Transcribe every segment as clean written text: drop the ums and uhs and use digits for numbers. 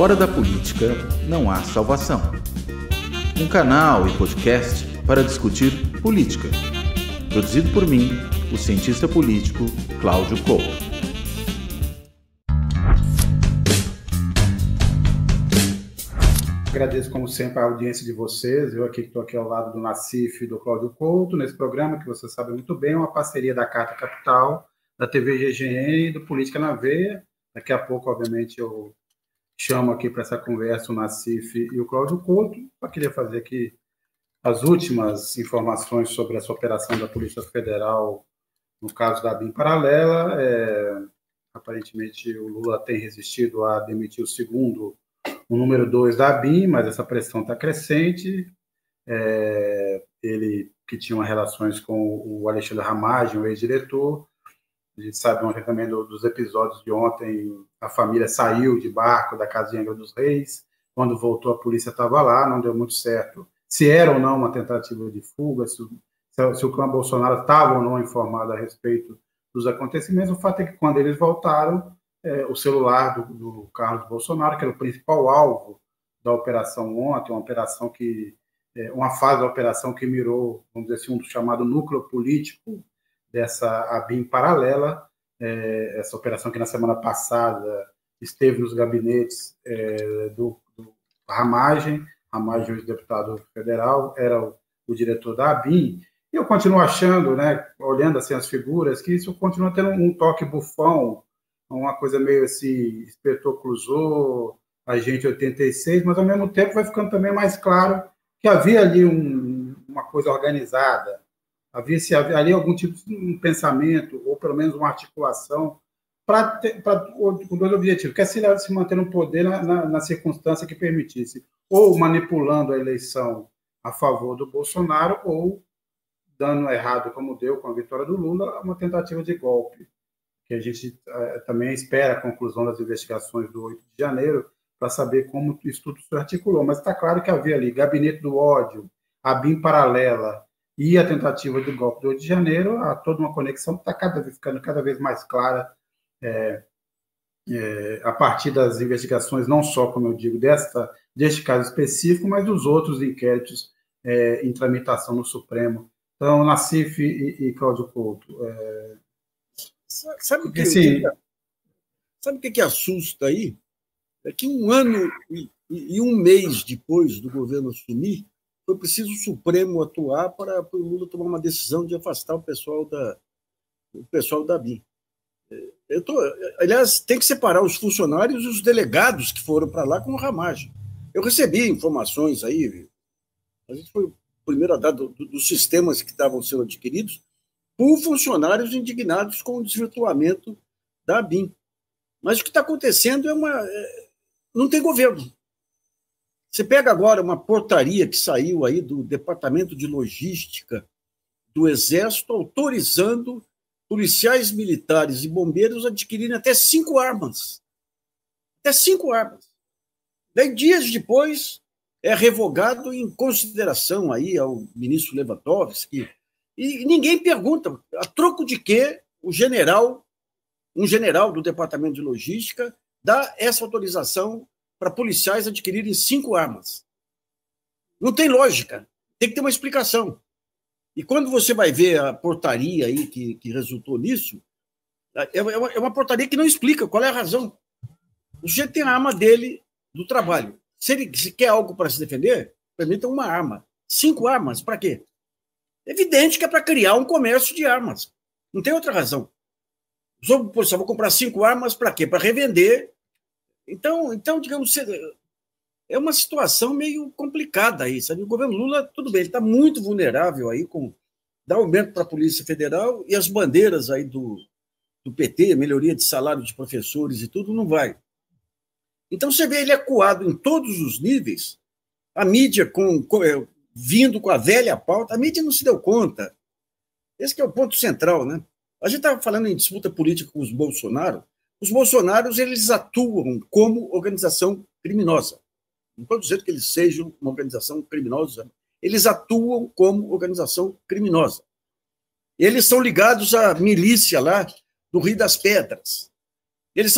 Fora da política não há salvação. Um canal e podcast para discutir política. Produzido por mim, o cientista político Cláudio Couto. Agradeço, como sempre, a audiência de vocês. Eu aqui estou aqui ao lado do Nassif e do Cláudio Couto, nesse programa que você sabe muito bem, uma parceria da Carta Capital, da TV GGN e do Política na Veia. Daqui a pouco, obviamente, eu chamo aqui para essa conversa o Nassif e o Cláudio Couto. Eu queria fazer aqui as últimas informações sobre essa operação da Polícia Federal no caso da BIM paralela. Aparentemente, o Lula tem resistido a demitir o número 2 da BIM, mas essa pressão está crescente. Ele, que tinha relações com o Alexandre Ramagem, o ex-diretor, a gente sabe ontem também dos episódios de ontem, a família saiu de barco da Casa de Angra dos Reis, quando voltou a polícia estava lá, não deu muito certo se era ou não uma tentativa de fuga, se o clã Bolsonaro estava ou não informado a respeito dos acontecimentos. O fato é que quando eles voltaram, o celular do Carlos Bolsonaro, que era o principal alvo da operação ontem, uma fase da operação que mirou, vamos dizer assim, um chamado núcleo político dessa ABIN paralela, essa operação que na semana passada esteve nos gabinetes do Ramagem, o ex-deputado federal, era o diretor da ABIN. E eu continuo achando, né, olhando assim as figuras, que isso continua tendo um toque bufão, uma coisa meio assim, Inspetor Clouseau, Agente 86, mas ao mesmo tempo vai ficando também mais claro que havia ali uma coisa organizada, havia ali algum tipo de um pensamento, ou pelo menos uma articulação, com dois objetivos, que é se manter no poder na circunstância que permitisse, ou manipulando a eleição a favor do Bolsonaro, ou dando errado, como deu com a vitória do Lula, uma tentativa de golpe, que a gente também espera a conclusão das investigações do 8 de janeiro, para saber como isso tudo se articulou. Mas está claro que havia ali gabinete do ódio, a BIM paralela e a tentativa de golpe do 8 de janeiro, há toda uma conexão que está ficando cada vez mais clara a partir das investigações, não só, como eu digo, deste caso específico, mas dos outros inquéritos em tramitação no Supremo. Então, Nassif e Cláudio Couto. Sabe o que assusta aí? É que 1 ano e 1 mês depois do governo assumir, foi preciso o Supremo atuar para o Lula tomar uma decisão de afastar o pessoal da BIM. Aliás, tem que separar os funcionários e os delegados que foram para lá com o Ramagem. Eu recebi informações aí, a gente foi o primeiro a dar dos sistemas que estavam sendo adquiridos por funcionários indignados com o desvirtuamento da BIM. Mas o que está acontecendo não tem governo. Você pega agora uma portaria que saiu aí do Departamento de Logística do Exército, autorizando policiais militares e bombeiros adquirirem até 5 armas. Até 5 armas. Daí, dias depois, é revogado em consideração aí ao ministro Lewandowski, e ninguém pergunta a troco de que um general do Departamento de Logística dá essa autorização para policiais adquirirem 5 armas. Não tem lógica, tem que ter uma explicação. E quando você vai ver a portaria aí que resultou nisso, é uma portaria que não explica qual é a razão. O sujeito tem a arma dele do trabalho. Se quer algo para se defender, permita uma arma. 5 armas, para quê? É evidente que é para criar um comércio de armas. Não tem outra razão. Só vou comprar 5 armas para quê? Para revender. Então, digamos, é uma situação meio complicada aí, sabe? O governo Lula, tudo bem, ele está muito vulnerável aí com dar aumento para a Polícia Federal e as bandeiras aí do PT, melhoria de salário de professores e tudo, não vai. Então, você vê ele acuado em todos os níveis, a mídia vindo com a velha pauta, a mídia não se deu conta. Esse que é o ponto central, né? A gente estava falando em disputa política com os Bolsonaro. Os Bolsonaros, eles atuam como organização criminosa. Não estou dizendo que eles sejam uma organização criminosa. Eles atuam como organização criminosa. Eles são ligados à milícia lá do Rio das Pedras. Eles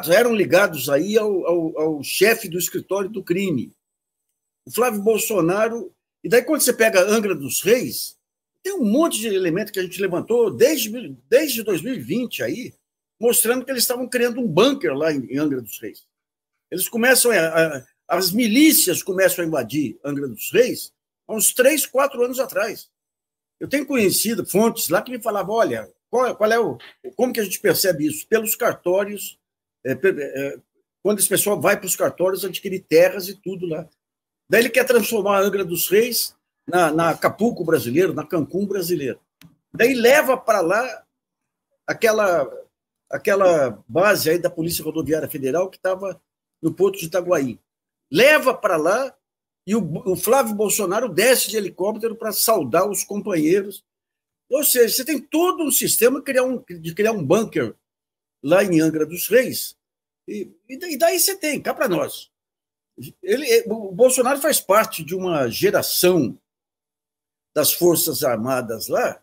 eram ligados aí ao chefe do escritório do crime, o Flávio Bolsonaro. E daí, quando você pega Angra dos Reis, tem um monte de elemento que a gente levantou desde 2020 aí, mostrando que eles estavam criando um bunker lá em Angra dos Reis. Eles começam as milícias começam a invadir Angra dos Reis há uns 3, 4 anos atrás. Eu tenho conhecido fontes lá que me falavam, olha, como que a gente percebe isso? Pelos cartórios, quando esse pessoal vai para os cartórios adquirir terras e tudo lá. Daí ele quer transformar a Angra dos Reis na Acapulco brasileiro, na Cancún brasileiro. Daí leva para lá aquela base aí da Polícia Rodoviária Federal que estava no Porto de Itaguaí. Leva para lá e o Flávio Bolsonaro desce de helicóptero para saudar os companheiros. Ou seja, você tem todo um sistema de criar um bunker lá em Angra dos Reis, e daí você tem, cá para nós. O Bolsonaro faz parte de uma geração das Forças Armadas lá,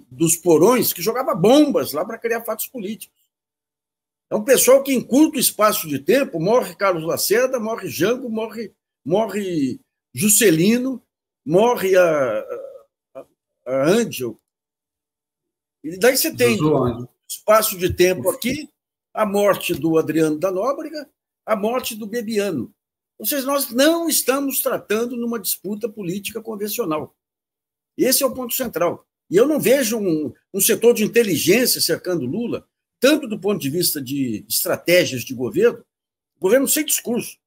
dos porões, que jogava bombas lá para criar fatos políticos. É um pessoal que, em curto espaço de tempo, morre Carlos Lacerda, morre Jango, morre Juscelino, morre a Ângel. E daí você tem um espaço de tempo aqui, a morte do Adriano da Nóbrega, a morte do Bebiano. Ou seja, nós não estamos tratando numa disputa política convencional. Esse é o ponto central. E eu não vejo um setor de inteligência cercando Lula, tanto do ponto de vista de estratégias de governo sem discurso.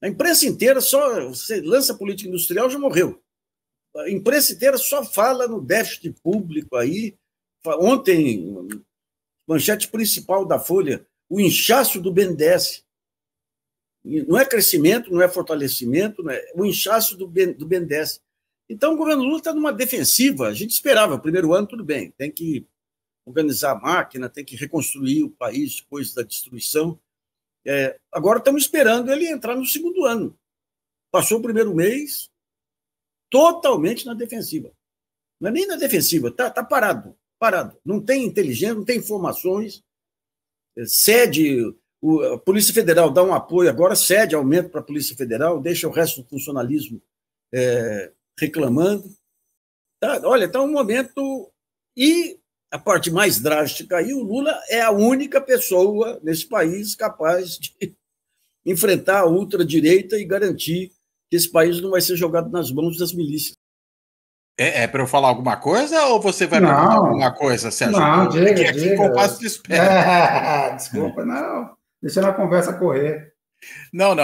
A imprensa inteira você lança política industrial, já morreu. A imprensa inteira só fala no déficit público aí. Ontem, manchete principal da Folha, o inchaço do BNDES. Não é crescimento, não é fortalecimento, não é o inchaço do BNDES. Então, o governo Lula está numa defensiva. A gente esperava, primeiro ano, tudo bem, tem que organizar a máquina, tem que reconstruir o país depois da destruição. Agora estamos esperando ele entrar no segundo ano. Passou o primeiro mês totalmente na defensiva. Não é nem na defensiva, está parado. Não tem inteligência, não tem informações. A Polícia Federal dá um apoio agora, cede aumento para a Polícia Federal, deixa o resto do funcionalismo reclamando. Olha, está um momento... E a parte mais drástica aí, o Lula é a única pessoa nesse país capaz de enfrentar a ultradireita e garantir que esse país não vai ser jogado nas mãos das milícias. É para eu falar alguma coisa ou você vai perguntar alguma coisa, Sérgio? Não, diga. Aqui compasso de espera. Desculpa, não. Deixando a conversa correr. Não.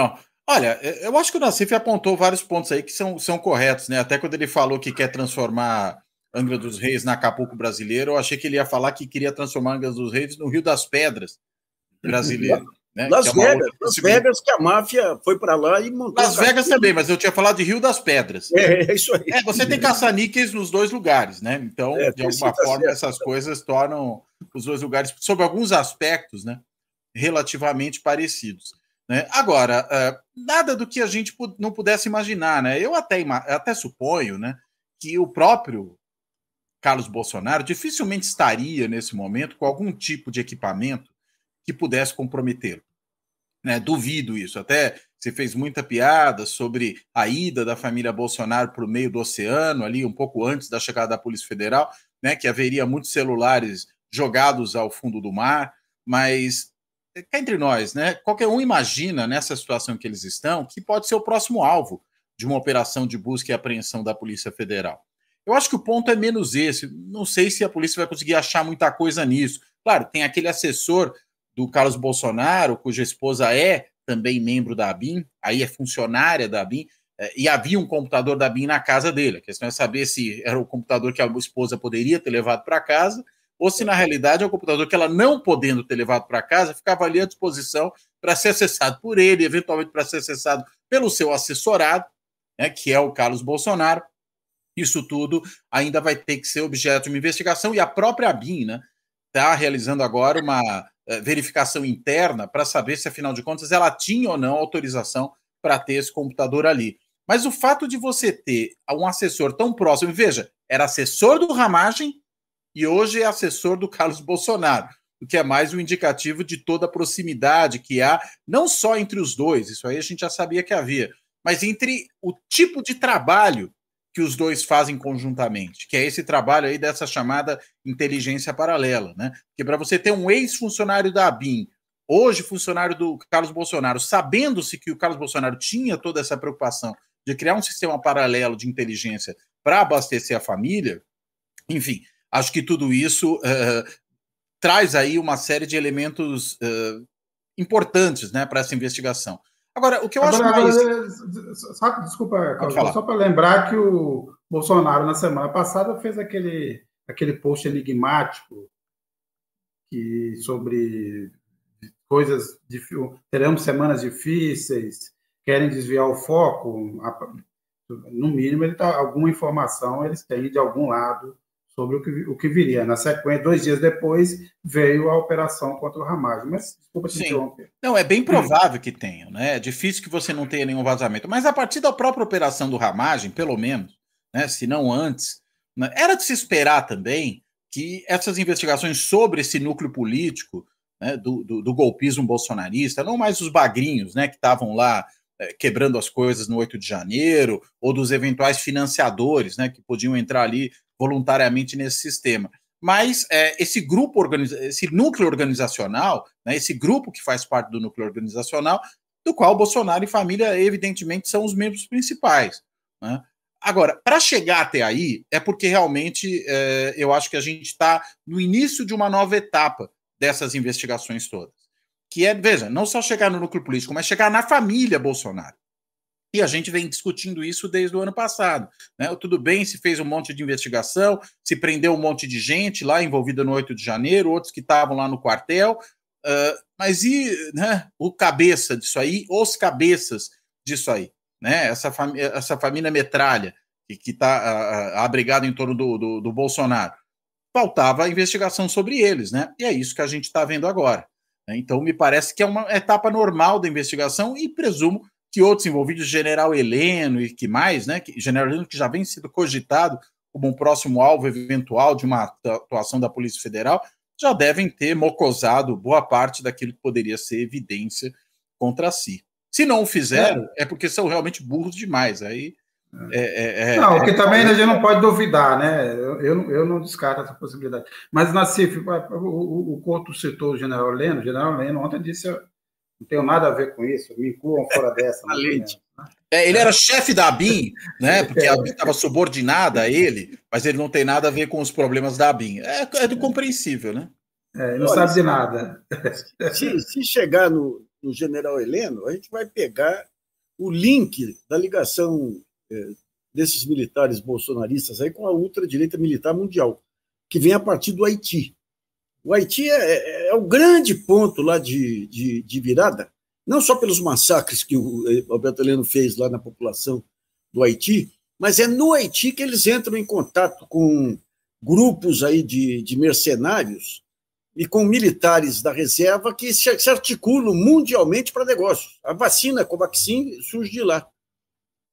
Olha, eu acho que o Nassif apontou vários pontos aí que são corretos, né? Até quando ele falou que quer transformar Angra dos Reis na Acapulco brasileiro, eu achei que ele ia falar que queria transformar Angra dos Reis no Rio das Pedras brasileiro. Né? Las Vegas, que a máfia foi para lá e montou. Las Vegas também, mas eu tinha falado de Rio das Pedras. É isso aí. Você tem caça-níqueis nos dois lugares, né? Então, de alguma forma, essas coisas tornam os dois lugares, sob alguns aspectos, né, relativamente parecidos. Né? Agora, nada do que a gente não pudesse imaginar, né? Eu até suponho, né, que o próprio Carlos Bolsonaro dificilmente estaria, nesse momento, com algum tipo de equipamento que pudesse comprometê-lo. Né? Duvido isso. Até você fez muita piada sobre a ida da família Bolsonaro para o meio do oceano, ali um pouco antes da chegada da Polícia Federal, né, que haveria muitos celulares jogados ao fundo do mar, mas cá entre nós, né, qualquer um imagina nessa situação que eles estão que pode ser o próximo alvo de uma operação de busca e apreensão da Polícia Federal. Eu acho que o ponto é menos esse. Não sei se a polícia vai conseguir achar muita coisa nisso. Claro, tem aquele assessor do Carlos Bolsonaro, cuja esposa é também membro da ABIN, aí é funcionária da ABIN, e havia um computador da ABIN na casa dele. A questão é saber se era o computador que a esposa poderia ter levado para casa, ou se na realidade é um computador que ela, não podendo ter levado para casa, ficava ali à disposição para ser acessado por ele, eventualmente para ser acessado pelo seu assessorado, né, que é o Carlos Bolsonaro. Isso tudo ainda vai ter que ser objeto de uma investigação, e a própria ABIN, né, está realizando agora uma verificação interna para saber se, afinal de contas, ela tinha ou não autorização para ter esse computador ali. Mas o fato de você ter um assessor tão próximo, veja, era assessor do Ramagem e hoje é assessor do Carlos Bolsonaro. o que é mais um indicativo de toda a proximidade que há, não só entre os dois, isso aí a gente já sabia que havia, mas entre o tipo de trabalho que os dois fazem conjuntamente, que é esse trabalho aí dessa chamada inteligência paralela, né? Porque para você ter um ex-funcionário da ABIN, hoje funcionário do Carlos Bolsonaro, sabendo-se que o Carlos Bolsonaro tinha toda essa preocupação de criar um sistema paralelo de inteligência para abastecer a família, enfim, acho que tudo isso traz aí uma série de elementos importantes, né, para essa investigação. Agora, o que eu acho mais... Desculpa, Carlos, só para lembrar que o Bolsonaro, na semana passada, fez aquele post enigmático sobre coisas... teremos semanas difíceis, querem desviar o foco. No mínimo, alguma informação eles têm de algum lado sobre o que viria. Na sequência, 2 dias depois, veio a operação contra o Ramagem. Mas, desculpa te interromper. Não, é bem provável que tenha, né? É difícil que você não tenha nenhum vazamento. Mas a partir da própria operação do Ramagem, pelo menos, né, se não antes, né, era de se esperar também que essas investigações sobre esse núcleo político, né, do golpismo bolsonarista, não mais os bagrinhos, né, que estavam lá quebrando as coisas no 8 de janeiro, ou dos eventuais financiadores, né, que podiam entrar ali voluntariamente nesse sistema. Mas esse grupo, esse núcleo organizacional, né, esse grupo que faz parte do núcleo organizacional, do qual Bolsonaro e família, evidentemente, são os membros principais, né? Agora, para chegar até aí, é porque realmente eu acho que a gente está no início de uma nova etapa dessas investigações todas. Que é, veja, não só chegar no núcleo político, mas chegar na família Bolsonaro. E a gente vem discutindo isso desde o ano passado, né? Tudo bem, se fez um monte de investigação, se prendeu um monte de gente lá envolvida no 8 de janeiro, outros que estavam lá no quartel, mas e, né, o cabeça disso aí, os cabeças disso aí, né? Essa família metralha que está abrigada em torno do Bolsonaro. Faltava a investigação sobre eles, né? E é isso que a gente está vendo agora. Então, me parece que é uma etapa normal da investigação e presumo que outros envolvidos, General Heleno e que mais, né? General Heleno que já vem sendo cogitado como um próximo alvo eventual de uma atuação da Polícia Federal, já devem ter mocosado boa parte daquilo que poderia ser evidência contra si. Se não o fizeram, é porque são realmente burros demais. Aí não, o que também a gente não pode duvidar, né? Eu não descarto essa possibilidade. Mas, Nassif, o Couto citou o General Heleno. O General Heleno ontem disse: não tenho nada a ver com isso, me incluam fora dessa. Ele era chefe da ABIN, né? Porque a ABIN estava subordinada a ele, mas ele não tem nada a ver com os problemas da ABIN. É compreensível, né? Ele não sabe de nada. Se chegar no General Heleno, a gente vai pegar o link da ligação desses militares bolsonaristas aí com a ultradireita militar mundial, que vem a partir do Haiti. O Haiti é o grande ponto lá de virada, não só pelos massacres que o Alberto Heleno fez lá na população do Haiti, mas é no Haiti que eles entram em contato com grupos aí de mercenários e com militares da reserva que se articulam mundialmente para negócios. A vacina Covaxin surge de lá.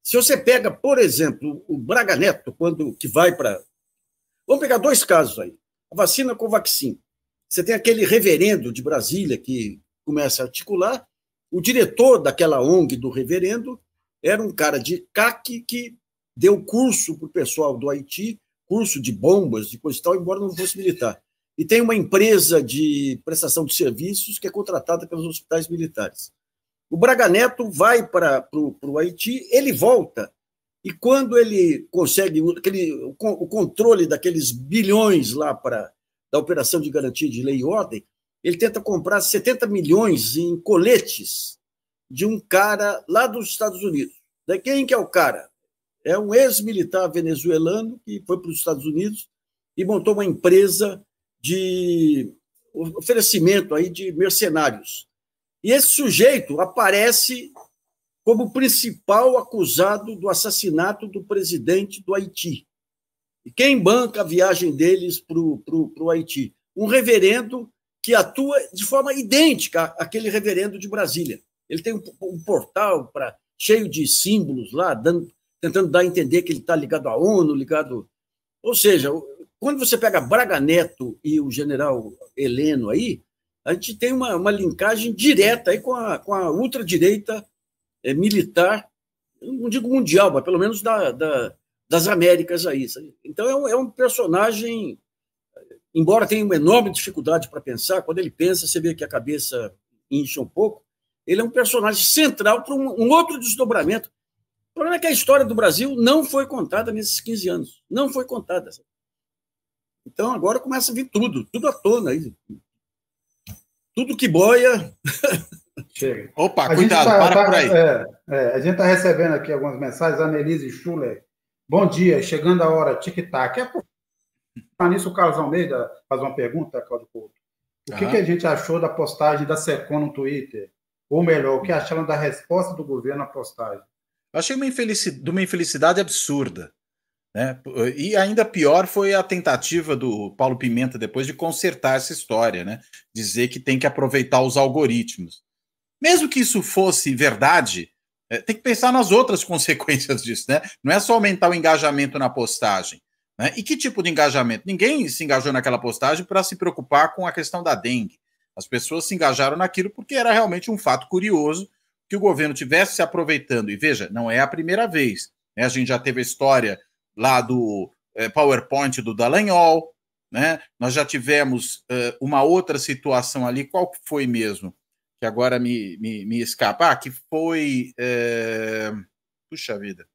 Se você pega, por exemplo, o Braga Neto, que vai para... Vamos pegar 2 casos aí. A vacina Covaxin. Você tem aquele reverendo de Brasília que começa a articular. O diretor daquela ONG do reverendo era um cara de CAC que deu curso para o pessoal do Haiti, curso de bombas, de coisa e tal, embora não fosse militar. E tem uma empresa de prestação de serviços que é contratada pelos hospitais militares. O Braga Neto vai para o Haiti, ele volta, e quando ele consegue o controle daqueles bilhões lá da Operação de Garantia de Lei e Ordem, ele tenta comprar 70 milhões em coletes de um cara lá dos Estados Unidos. Daí quem que é o cara? É um ex-militar venezuelano que foi para os Estados Unidos e montou uma empresa de oferecimento aí de mercenários. E esse sujeito aparece como principal acusado do assassinato do presidente do Haiti. E quem banca a viagem deles para o Haiti? Um reverendo que atua de forma idêntica àquele reverendo de Brasília. Ele tem um portal cheio de símbolos lá, tentando dar a entender que ele está ligado à ONU, ligado... Ou seja, quando você pega Braga Neto e o general Heleno aí, a gente tem uma linkagem direta aí com a ultradireita militar, não digo mundial, mas pelo menos das Américas aí. Sabe? Então é um personagem, embora tenha uma enorme dificuldade para pensar, quando ele pensa, você vê que a cabeça incha um pouco, ele é um personagem central para um outro desdobramento. O problema é que a história do Brasil não foi contada nesses 15 anos. Não foi contada. Sabe? Então agora começa a vir tudo à tona. Aí. Tudo que boia. Chega. Opa, cuidado, para por aí. A gente está recebendo aqui algumas mensagens. Annelise Schuller. Bom dia, chegando a hora, tic-tac. Nisso, o Carlos Almeida faz uma pergunta, Cláudio Couto. O que a gente achou da postagem da SECOM no Twitter? Ou melhor, o que acharam da resposta do governo à postagem? Eu achei de uma infelicidade absurda. Né? E ainda pior foi a tentativa do Paulo Pimenta depois de consertar essa história, né? Dizer que tem que aproveitar os algoritmos. Mesmo que isso fosse verdade, tem que pensar nas outras consequências disso, né? Não é só aumentar o engajamento na postagem. Né? E que tipo de engajamento? Ninguém se engajou naquela postagem para se preocupar com a questão da dengue. As pessoas se engajaram naquilo porque era realmente um fato curioso que o governo tivesse se aproveitando. E veja, não é a primeira vez. Né? A gente já teve a história lá do PowerPoint do Dallagnol, né? Nós já tivemos uma outra situação ali, qual foi mesmo? Que agora me escapa, que foi, puxa vida,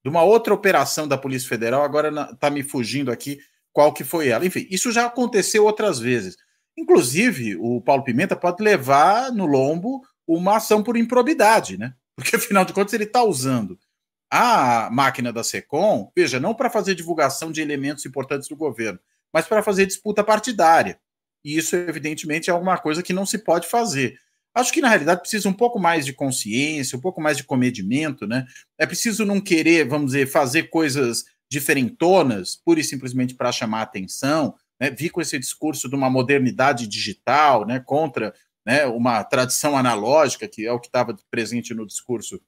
de uma outra operação da Polícia Federal, agora está me fugindo aqui qual que foi ela. Enfim, isso já aconteceu outras vezes. Inclusive, o Paulo Pimenta pode levar no lombo uma ação por improbidade, né? Porque, afinal de contas, ele está usando a máquina da SECOM, veja, não para fazer divulgação de elementos importantes do governo, mas para fazer disputa partidária. E isso, evidentemente, é alguma coisa que não se pode fazer. Acho que, na realidade, precisa um pouco mais de consciência, um pouco mais de comedimento, né? É preciso não querer, vamos dizer, fazer coisas diferentonas, pura e simplesmente para chamar atenção, né? Vir com esse discurso de uma modernidade digital, né? Contra, né, uma tradição analógica, que é o que estava presente no discurso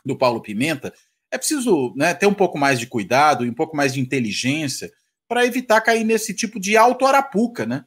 do Paulo Pimenta. É preciso, né, ter um pouco mais de cuidado e um pouco mais de inteligência para evitar cair nesse tipo de auto-arapuca, né?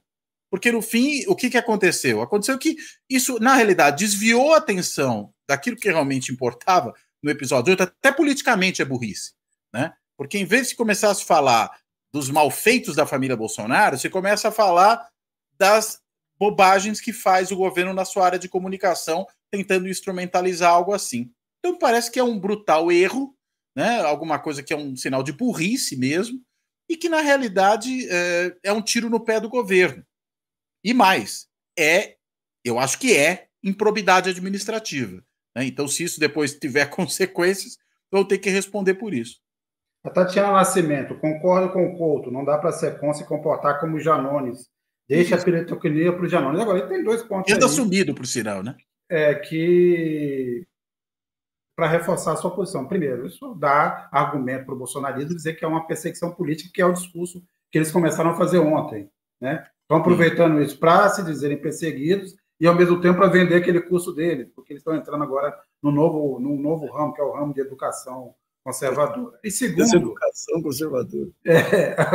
Porque, no fim, o que aconteceu? Aconteceu que isso, na realidade, desviou a atenção daquilo que realmente importava no episódio 8, até politicamente é burrice, né? Porque, em vez de começar a se falar dos malfeitos da família Bolsonaro, você começa a falar das bobagens que faz o governo na sua área de comunicação, tentando instrumentalizar algo assim. Então, parece que é um brutal erro, né? Alguma coisa que é um sinal de burrice mesmo, e que, na realidade, é um tiro no pé do governo. E mais, eu acho que é improbidade administrativa. Né? Então, se isso depois tiver consequências, vão ter que responder por isso. A Tatiana Nascimento, concordo com o Couto, não dá para a SECOM se comportar como o Janones. Deixa a pirotecnia para o Janones. Agora, ele tem dois pontos aí. Ele assumido, por sinal, né? Que para reforçar a sua posição. Primeiro, isso dá argumento para o bolsonarismo dizer que é uma perseguição política, que é o discurso que eles começaram a fazer ontem. Né? Estão aproveitando isso para se dizerem perseguidos e, ao mesmo tempo, para vender aquele curso deles, porque eles estão entrando agora num novo ramo, que é o ramo de educação conservadora. E segundo, educação conservadora.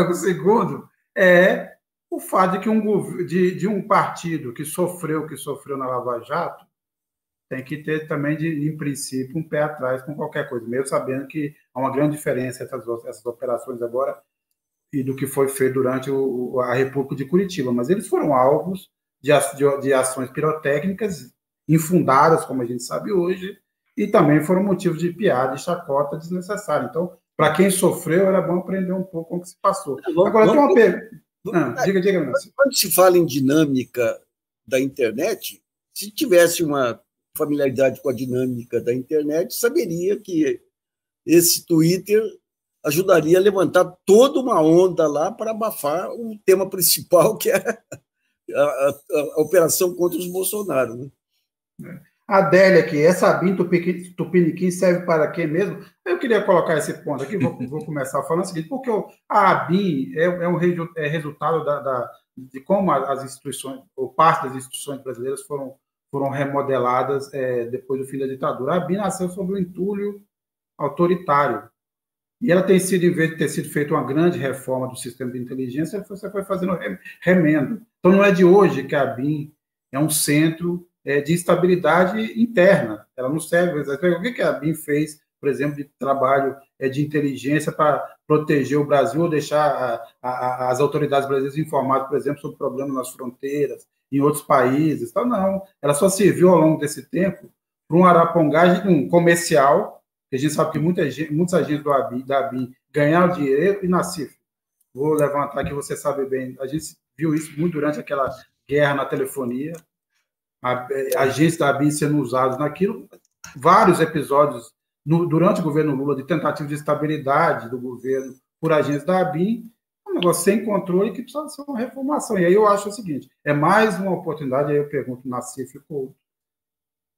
O segundo é o fato de que de um partido que sofreu na Lava Jato tem que ter também, em princípio, um pé atrás com qualquer coisa, mesmo sabendo que há uma grande diferença entre essas operações agora e do que foi feito durante a República de Curitiba. Mas eles foram alvos de ações pirotécnicas infundadas, como a gente sabe hoje, e também foram motivos de piada e chacota desnecessária. Então, para quem sofreu, era bom aprender um pouco com o que se passou. Agora, tem uma pergunta. Diga, Nancy. Quando se fala em dinâmica da internet, se tivesse uma familiaridade com a dinâmica da internet, saberia que esse Twitter ajudaria a levantar toda uma onda lá para abafar o tema principal, que é a operação contra os Bolsonaro. Né? Adélia aqui, essa ABIN Tupiniquim serve para quê mesmo? Eu queria colocar esse ponto aqui, vou começar falando o seguinte, porque a ABIN é resultado de como as instituições, ou parte das instituições brasileiras foram remodeladas depois do fim da ditadura. A ABIN nasceu sob o entulho autoritário. E ela tem sido, em vez de ter sido feita uma grande reforma do sistema de inteligência, você foi fazendo remendo. Então, não é de hoje que a ABIN é um centro de estabilidade interna. Ela não serve. O que a ABIN fez, por exemplo, de trabalho de inteligência para proteger o Brasil ou deixar as autoridades brasileiras informadas, por exemplo, sobre problemas nas fronteiras, em outros países? Então, não. Ela só serviu ao longo desse tempo para um arapongagem comercial, que a gente sabe que muitos agentes da ABIN ganharam dinheiro, e na CIF, vou levantar que você sabe bem, a gente viu isso muito durante aquela guerra na telefonia, agentes da ABIN sendo usados naquilo, vários episódios durante o governo Lula de tentativa de estabilidade do governo por agentes da ABIN, um negócio sem controle que precisa ser uma reformação. E aí eu acho o seguinte, é mais uma oportunidade, aí eu pergunto na CIF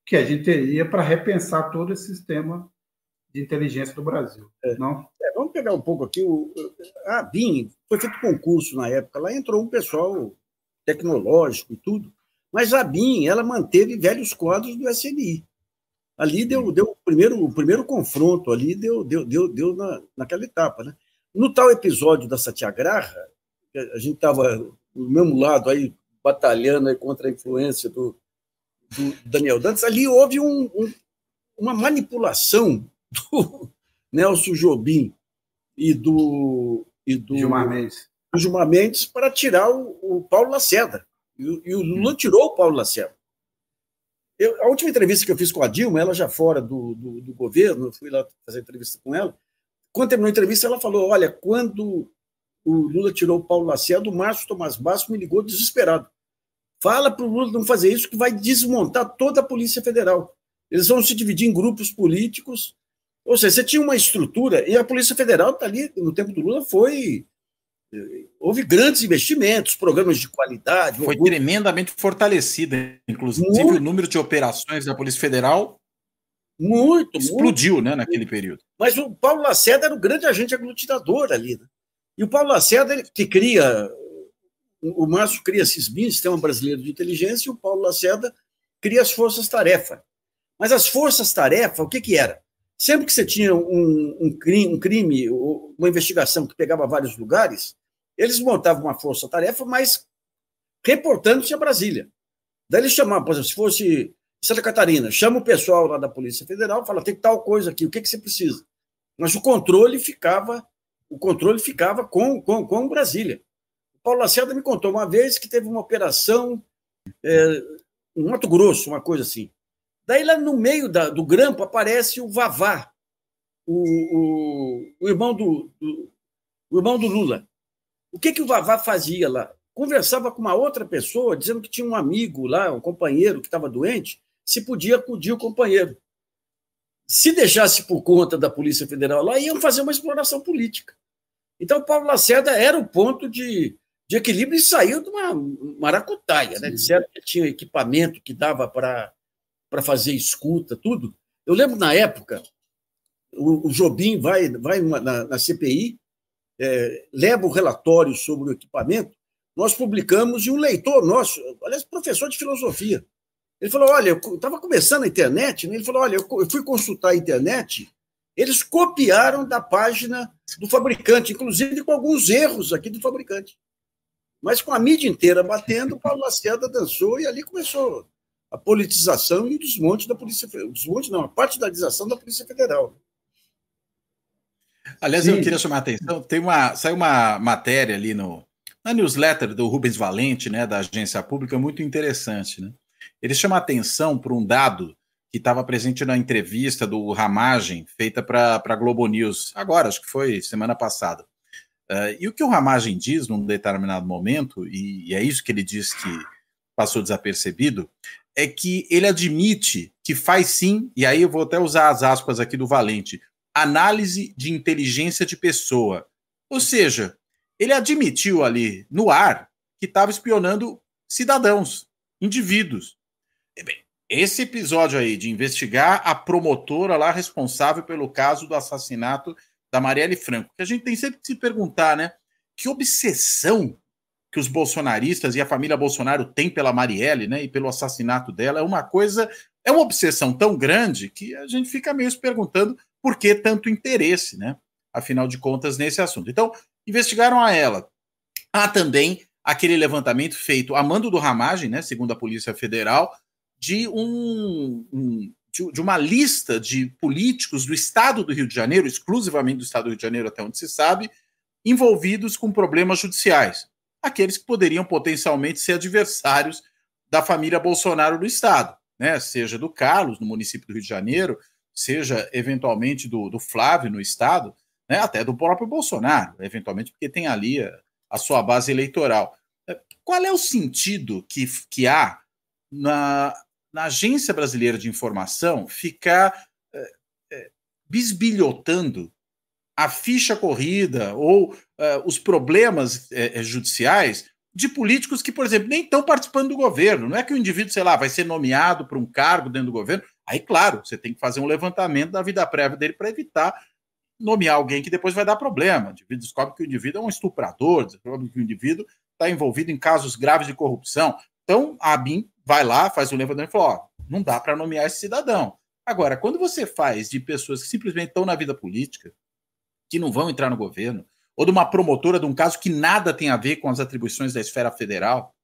que a gente teria para repensar todo esse sistema de inteligência do Brasil. Não? Vamos pegar um pouco aqui. A ABIN, foi feito concurso na época, lá entrou um pessoal tecnológico e tudo, mas a ABIN, ela manteve velhos quadros do SNI. Ali deu o primeiro confronto, ali deu naquela etapa. Né? No tal episódio da Satyagraha, a gente estava do mesmo lado, aí, batalhando aí contra a influência do Daniel Dantas, ali houve uma manipulação do Nelson Jobim e do Gilmar Mendes para tirar o Paulo Lacerda. E o Lula tirou o Paulo Lacerda. A última entrevista que eu fiz com a Dilma, ela já fora do governo, eu fui lá fazer entrevista com ela. Quando terminou a entrevista, ela falou: olha, quando o Lula tirou o Paulo Lacerda, o Márcio Tomás Basso me ligou desesperado. Fala para o Lula não fazer isso, que vai desmontar toda a Polícia Federal. Eles vão se dividir em grupos políticos. Ou seja, você tinha uma estrutura, e a Polícia Federal está ali, no tempo do Lula, houve grandes investimentos, programas de qualidade. Foi tremendamente fortalecida, inclusive o número de operações da Polícia Federal explodiu, né, naquele período. Mas o Paulo Lacerda era o grande agente aglutinador ali. Né? E o Paulo Lacerda, que cria... O Márcio cria CISBIN, Sistema Brasileiro de Inteligência, e o Paulo Lacerda cria as forças-tarefa. Mas as forças-tarefa, o que era? Sempre que você tinha um crime, uma investigação que pegava vários lugares, eles montavam uma força-tarefa, mas reportando-se a Brasília. Daí eles chamavam, por exemplo, se fosse Santa Catarina, chama o pessoal lá da Polícia Federal, fala, tem tal coisa aqui, o que você precisa? Mas o controle ficava com Brasília. O Paulo Lacerda me contou uma vez que teve uma operação no Mato Grosso, uma coisa assim. Daí, lá no meio do grampo, aparece o Vavá, o irmão do Lula. O que o Vavá fazia lá? Conversava com uma outra pessoa, dizendo que tinha um amigo lá, um companheiro que estava doente, se podia acudir o companheiro. Se deixasse por conta da Polícia Federal lá, iam fazer uma exploração política. Então, o Paulo Lacerda era o ponto de equilíbrio e saiu de uma maracutaia. Né? Disseram que tinha equipamento que dava para fazer escuta, tudo. Eu lembro, na época, o Jobim vai na CPI, leva o relatório sobre o equipamento, nós publicamos, e um leitor nosso, aliás, professor de filosofia, ele falou, olha, eu estava começando a internet, né? Ele falou, olha, eu fui consultar a internet, eles copiaram da página do fabricante, inclusive com alguns erros aqui do fabricante. Mas com a mídia inteira batendo, o Paulo Lacerda dançou, e ali começou a politização e o desmonte da Polícia Federal. Desmonte não, a partidarização da Polícia Federal. Aliás, sim, eu queria chamar a atenção, saiu uma matéria ali na newsletter do Rubens Valente, né, da Agência Pública, muito interessante. Né? Ele chama a atenção por um dado que estava presente na entrevista do Ramagem, feita para a Globo News, agora, acho que foi semana passada. E o que o Ramagem diz num determinado momento, e é isso que ele diz que passou desapercebido, é que ele admite que faz sim, e aí eu vou até usar as aspas aqui do Valente, análise de inteligência de pessoa. Ou seja, ele admitiu ali no ar que estava espionando cidadãos, indivíduos. Esse episódio aí de investigar a promotora lá responsável pelo caso do assassinato da Marielle Franco, que a gente tem sempre que se perguntar, né? Que obsessão que os bolsonaristas e a família Bolsonaro têm pela Marielle, né? E pelo assassinato dela, é uma obsessão tão grande que a gente fica meio se perguntando por que tanto interesse, né? afinal de contas, nesse assunto. Então, investigaram a ela. Há também aquele levantamento feito a mando do Ramagem, né, segundo a Polícia Federal, de uma lista de políticos do estado do Rio de Janeiro, exclusivamente do estado do Rio de Janeiro, até onde se sabe, envolvidos com problemas judiciais. Aqueles que poderiam potencialmente ser adversários da família Bolsonaro no estado, né? Seja do Carlos, no município do Rio de Janeiro, seja eventualmente do Flávio no estado, né? Até do próprio Bolsonaro, eventualmente, porque tem ali a sua base eleitoral. Qual é o sentido que há na Agência Brasileira de Informação ficar bisbilhotando a ficha corrida ou os problemas judiciais de políticos que, por exemplo, nem estão participando do governo? Não é que o indivíduo, sei lá, vai ser nomeado para um cargo dentro do governo. Aí, claro, você tem que fazer um levantamento da vida prévia dele para evitar nomear alguém que depois vai dar problema. O indivíduo descobre que o indivíduo é um estuprador, descobre que o indivíduo está envolvido em casos graves de corrupção. Então, a ABIN vai lá, faz um levantamento e fala, ó, não dá para nomear esse cidadão. Agora, quando você faz de pessoas que simplesmente estão na vida política, que não vão entrar no governo, ou de uma promotora de um caso que nada tem a ver com as atribuições da esfera federal,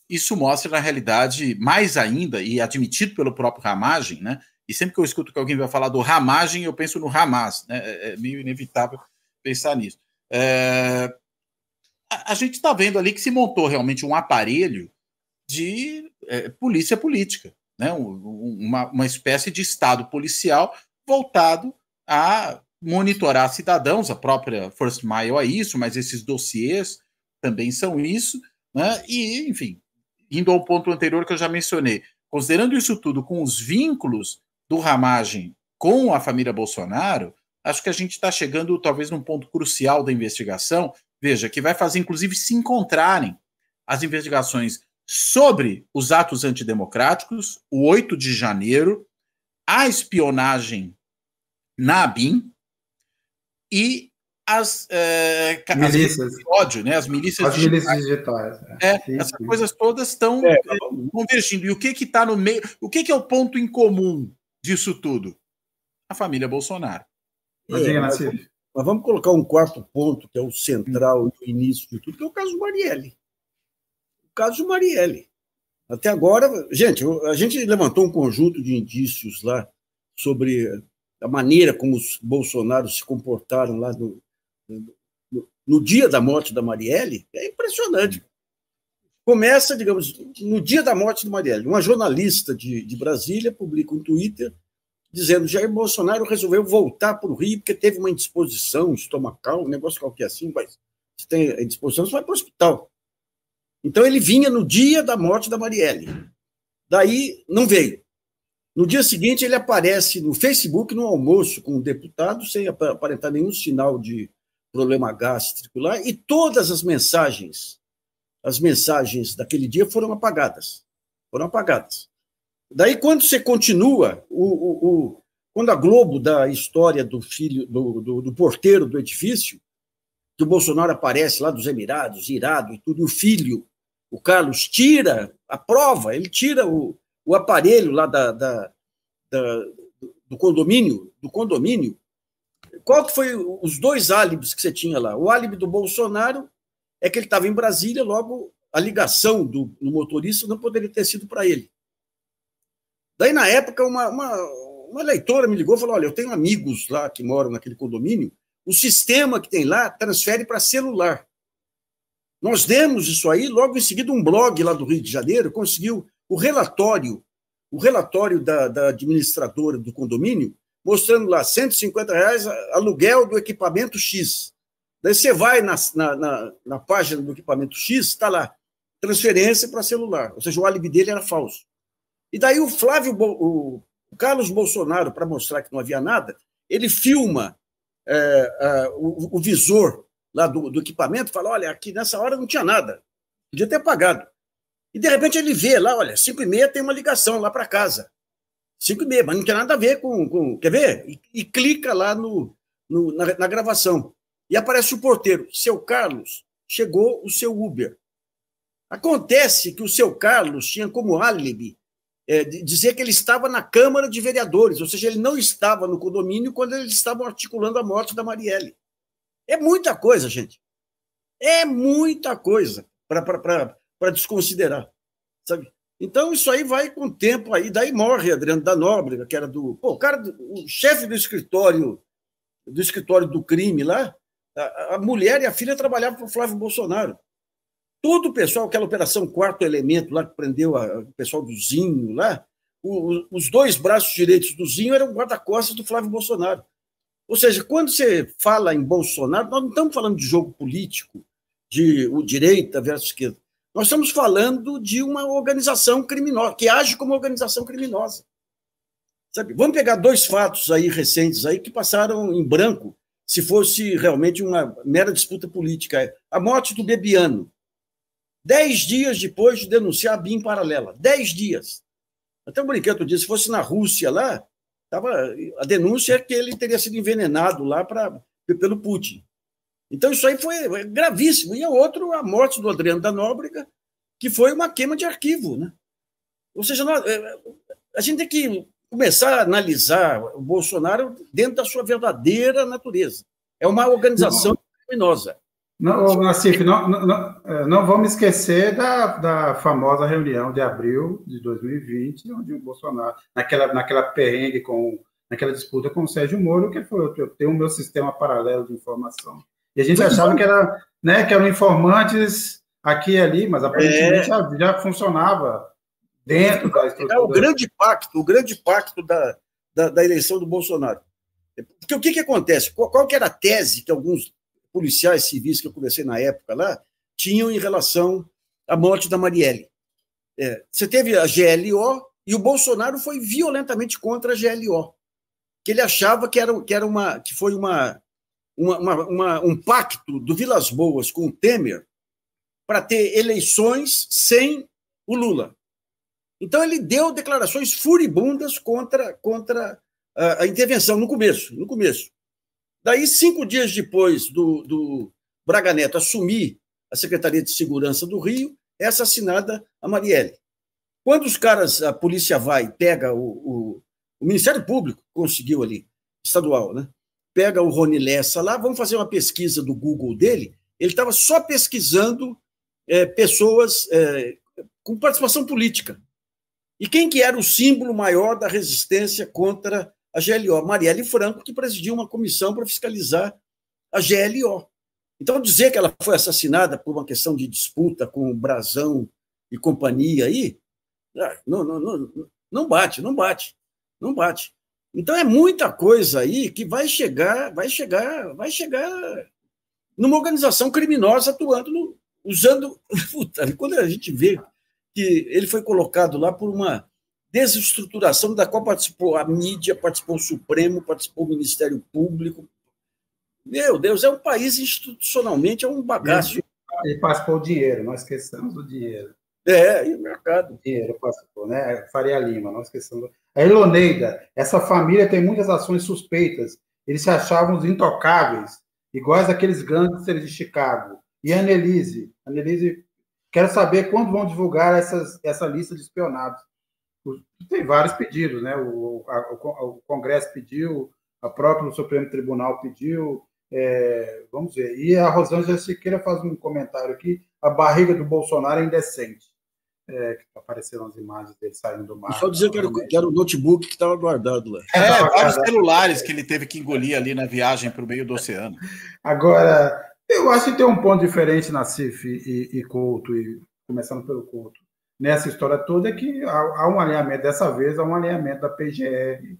isso mostra, na realidade, mais ainda, e admitido pelo próprio Ramagem, né? E sempre que eu escuto que alguém vai falar do Ramagem, eu penso no Hamas, né? É meio inevitável pensar nisso. A gente está vendo ali que se montou realmente um aparelho de polícia política, né? Uma espécie de estado policial voltado a monitorar cidadãos. A própria First Mile é isso, mas esses dossiês também são isso, né? E, enfim, indo ao ponto anterior que eu já mencionei, considerando isso tudo com os vínculos do Ramagem com a família Bolsonaro, acho que a gente está chegando talvez num ponto crucial da investigação, veja, que vai fazer inclusive se encontrarem as investigações sobre os atos antidemocráticos, o 8 de janeiro, a espionagem na ABIN e as milícias de ódio, né? As milícias digitais. Essas coisas todas estão convergindo. E o que está no meio? O que é o ponto em comum disso tudo? A família Bolsonaro. Mas vamos colocar um quarto ponto, que é o central do início de tudo, que é o caso Marielle. O caso Marielle. Até agora, a gente levantou um conjunto de indícios lá sobre a maneira como os Bolsonaro se comportaram lá no dia da morte da Marielle. É impressionante. Começa, digamos, no dia da morte da Marielle. Uma jornalista de Brasília publica um Twitter dizendo que Jair Bolsonaro resolveu voltar para o Rio porque teve uma indisposição estomacal, um negócio qualquer assim, mas se tem indisposição, você vai para o hospital. Então ele vinha no dia da morte da Marielle. Daí não veio. No dia seguinte ele aparece no Facebook, no almoço com um deputado, sem aparentar nenhum sinal de problema gástrico lá, e todas as mensagens daquele dia foram apagadas. Daí, quando você continua, quando a Globo dá a história do filho, do porteiro do edifício, que o Bolsonaro aparece lá dos Emirados, irado e tudo, e o filho, o Carlos, tira a prova, ele tira o aparelho lá do condomínio. Qual que foi os dois álibis que você tinha lá? O álibi do Bolsonaro é que ele estava em Brasília, logo a ligação do motorista não poderia ter sido para ele. Daí, na época, uma leitora me ligou e falou, olha, eu tenho amigos lá que moram naquele condomínio, o sistema que tem lá transfere para celular. Nós demos isso aí, logo em seguida um blog lá do Rio de Janeiro conseguiu o relatório da administradora do condomínio, mostrando lá R$150 aluguel do equipamento X. Daí você vai na página do equipamento X, está lá, transferência para celular, ou seja, o álibi dele era falso. E daí o Carlos Bolsonaro, para mostrar que não havia nada, ele filma o visor lá do equipamento, fala, olha, aqui nessa hora não tinha nada, podia ter apagado. E de repente ele vê lá, olha, 5h30 tem uma ligação lá para casa. 5h30, mas não tem nada a ver com quer ver? E clica lá na gravação. E aparece o porteiro, seu Carlos, chegou o seu Uber. Acontece que o seu Carlos tinha como álibi dizer que ele estava na Câmara de Vereadores, ou seja, ele não estava no condomínio quando eles estavam articulando a morte da Marielle. É muita coisa, gente. É muita coisa para desconsiderar, sabe? Então, isso aí vai com o tempo aí, daí morre Adriano da Nóbrega, que era o chefe do escritório do crime lá, a mulher e a filha trabalhavam para o Flávio Bolsonaro. Todo o pessoal, aquela operação Quarto Elemento lá, que prendeu o pessoal do Zinho lá, os dois braços direitos do Zinho eram guarda-costas do Flávio Bolsonaro. Ou seja, quando você fala em Bolsonaro, nós não estamos falando de jogo político, de direita versus esquerda. Nós estamos falando de uma organização criminosa, que age como organização criminosa. Sabe? Vamos pegar 2 fatos aí recentes aí que passaram em branco, se fosse realmente uma mera disputa política. A morte do Bebiano. 10 dias depois de denunciar a BIM paralela. 10 dias. Até um brinquedo disse, se fosse na Rússia lá, a denúncia é que ele teria sido envenenado lá pelo Putin. Então, isso aí foi gravíssimo. E a morte do Adriano da Nóbrega, que foi uma queima de arquivo, né? Ou seja, a gente tem que começar a analisar o Bolsonaro dentro da sua verdadeira natureza. É uma organização criminosa. Não, Nassif, não vamos esquecer da famosa reunião de abril de 2020, onde o Bolsonaro, naquela perrengue, naquela disputa com o Sérgio Moro, que foi: eu tenho o meu sistema paralelo de informação. E a gente achava que eram informantes aqui e ali, mas aparentemente já funcionava dentro da estrutura. É o grande pacto da eleição do Bolsonaro. Porque o que acontece? Qual que era a tese que alguns policiais civis que eu conversei na época lá tinham em relação à morte da Marielle? Você teve a GLO e o Bolsonaro foi violentamente contra a GLO, que ele achava que foi um pacto do Vilas Boas com o Temer para ter eleições sem o Lula. Então, ele deu declarações furibundas contra a intervenção no começo. Daí, 5 dias depois do Braga Neto assumir a Secretaria de Segurança do Rio, é assassinada a Marielle. Quando a polícia pega o Ministério Público, conseguiu ali, estadual, né? Pega o Rony Lessa lá, vamos fazer uma pesquisa do Google dele, ele estava só pesquisando pessoas com participação política. E quem que era o símbolo maior da resistência contra a GLO? Marielle Franco, que presidiu uma comissão para fiscalizar a GLO. Então, dizer que ela foi assassinada por uma questão de disputa com o Brazão e companhia aí, não bate. Então, é muita coisa aí que vai chegar numa organização criminosa atuando, usando... Quando a gente vê que ele foi colocado lá por uma desestruturação da qual participou a mídia, participou o Supremo, participou o Ministério Público. Meu Deus, é um país institucionalmente, é um bagaço. E participou o dinheiro, nós esquecemos do dinheiro. E o mercado. O dinheiro participou, né? Faria Lima, nós esquecemos. A Eloneida, essa família tem muitas ações suspeitas. Eles se achavam intocáveis, iguais àqueles gangsters de Chicago. E a Annelise, quero saber quando vão divulgar essa lista de espionados. Tem vários pedidos, né? O Congresso pediu, a própria Supremo Tribunal pediu, vamos ver. E a Rosângela Siqueira faz um comentário aqui: a barriga do Bolsonaro é indecente. Que apareceram as imagens dele saindo do mar. Só dizer que era o notebook que estava guardado lá. Vários celulares que ele teve que engolir ali na viagem para o meio do oceano. Agora, eu acho que tem um ponto diferente, Nassif e Couto, e começando pelo Couto, nessa história toda, é que há um alinhamento, dessa vez, há um alinhamento da PGR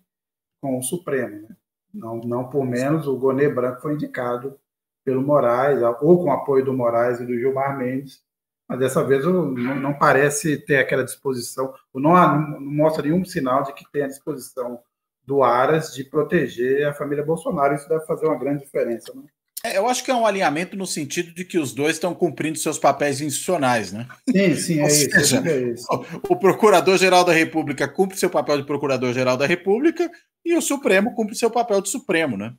com o Supremo. Né? Não por menos, o Gonê Branco foi indicado pelo Moraes, ou com apoio do Moraes e do Gilmar Mendes, mas dessa vez não parece ter aquela disposição, não mostra nenhum sinal de que tem a disposição do Aras de proteger a família Bolsonaro. Isso deve fazer uma grande diferença, né? Eu acho que é um alinhamento no sentido de que os dois estão cumprindo seus papéis institucionais, né? Sim, é isso. O Procurador-Geral da República cumpre seu papel de Procurador-Geral da República e o Supremo cumpre seu papel de Supremo, né?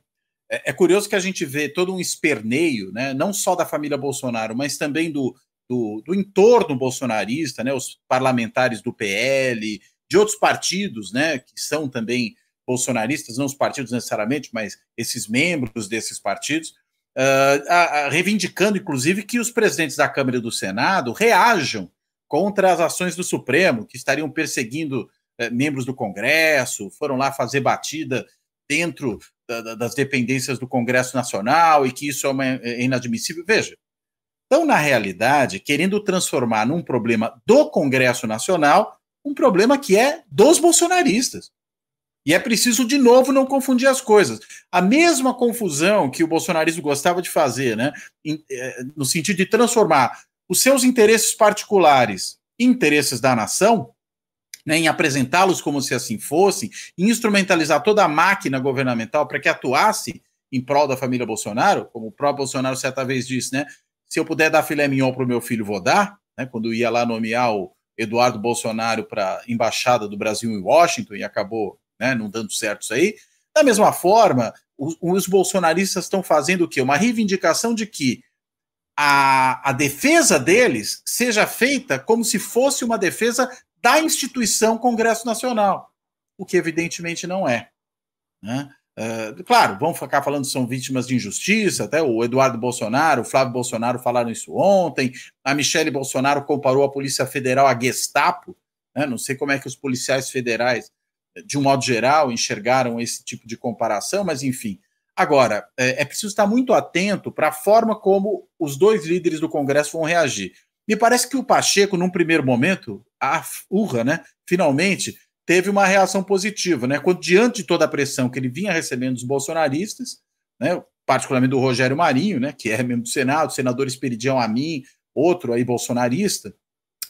É curioso que a gente vê todo um esperneio, né? Não só da família Bolsonaro, mas também do entorno bolsonarista, né? Os parlamentares do PL, de outros partidos, né, que são também bolsonaristas, não os partidos necessariamente, mas esses membros desses partidos, reivindicando, inclusive, que os presidentes da Câmara e do Senado reajam contra as ações do Supremo, que estariam perseguindo membros do Congresso, foram lá fazer batida dentro das dependências do Congresso Nacional e que isso é inadmissível. Veja, então, na realidade, querendo transformar num problema do Congresso Nacional, um problema que é dos bolsonaristas. E é preciso, de novo, não confundir as coisas. A mesma confusão que o bolsonarismo gostava de fazer, né, no sentido de transformar os seus interesses particulares em interesses da nação, né, em apresentá-los como se assim fossem, em instrumentalizar toda a máquina governamental para que atuasse em prol da família Bolsonaro, como o próprio Bolsonaro certa vez disse, né, se eu puder dar filé mignon para o meu filho, vou dar, né, quando ia lá nomear o Eduardo Bolsonaro para a embaixada do Brasil em Washington, e acabou, né, não dando certo isso aí. Da mesma forma, os bolsonaristas estão fazendo o quê? Uma reivindicação de que a defesa deles seja feita como se fosse uma defesa da instituição Congresso Nacional, o que evidentemente não é, né? Claro, vão ficar falando que são vítimas de injustiça, até o Eduardo Bolsonaro, o Flávio Bolsonaro falaram isso ontem, a Michele Bolsonaro comparou a Polícia Federal à Gestapo, né? Não sei como é que os policiais federais, de um modo geral, enxergaram esse tipo de comparação, mas enfim. Agora, é preciso estar muito atento para a forma como os dois líderes do Congresso vão reagir. Me parece que o Pacheco, num primeiro momento, a urra, né, finalmente, teve uma reação positiva, né? Quando, diante de toda a pressão que ele vinha recebendo dos bolsonaristas, né, particularmente do Rogério Marinho, né, que é membro do Senado, o senador Esperidião Amin, outro aí bolsonarista,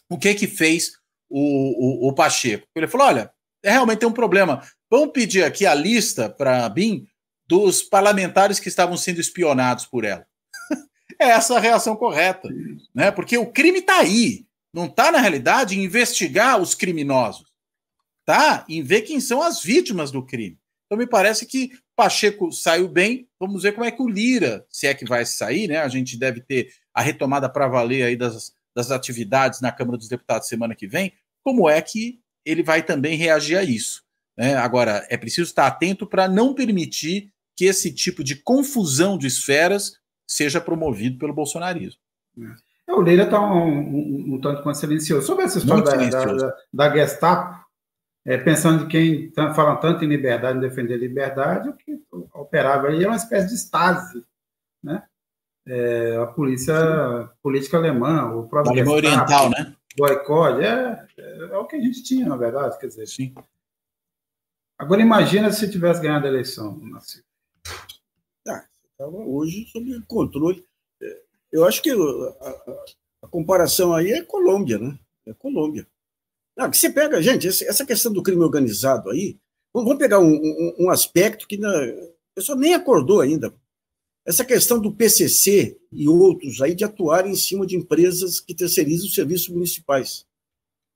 o que fez o Pacheco? Ele falou, olha, realmente tem um problema, vamos pedir aqui a lista para a BIM dos parlamentares que estavam sendo espionados por ela. É essa a reação correta, né? Porque o crime está aí, não está, na realidade, em investigar os criminosos, tá? Em ver quem são as vítimas do crime. Então me parece que Pacheco saiu bem, vamos ver como é que o Lira, se é que vai sair, né? A gente deve ter a retomada para valer aí das atividades na Câmara dos Deputados semana que vem, como é que ele vai também reagir a isso, né? Agora, é preciso estar atento para não permitir que esse tipo de confusão de esferas seja promovido pelo bolsonarismo. O Lira está um tanto quanto silencioso. Sobre essa história da Gestapo, pensando em quem fala tanto em liberdade, em defender liberdade, o que operava aí é uma espécie de Stasi, né? A política alemã, o próprio Alemanha Oriental, né? Boicote, é o que a gente tinha, na verdade, quer dizer. Sim. Agora imagina se tivesse ganhado a eleição, Nassif. Estava hoje sob controle. Eu acho que a comparação aí é Colômbia, né? É Colômbia. Não, que você pega, gente, essa questão do crime organizado aí, vamos pegar um aspecto que o pessoal nem acordou ainda. Essa questão do PCC e outros aí de atuarem em cima de empresas que terceirizam serviços municipais.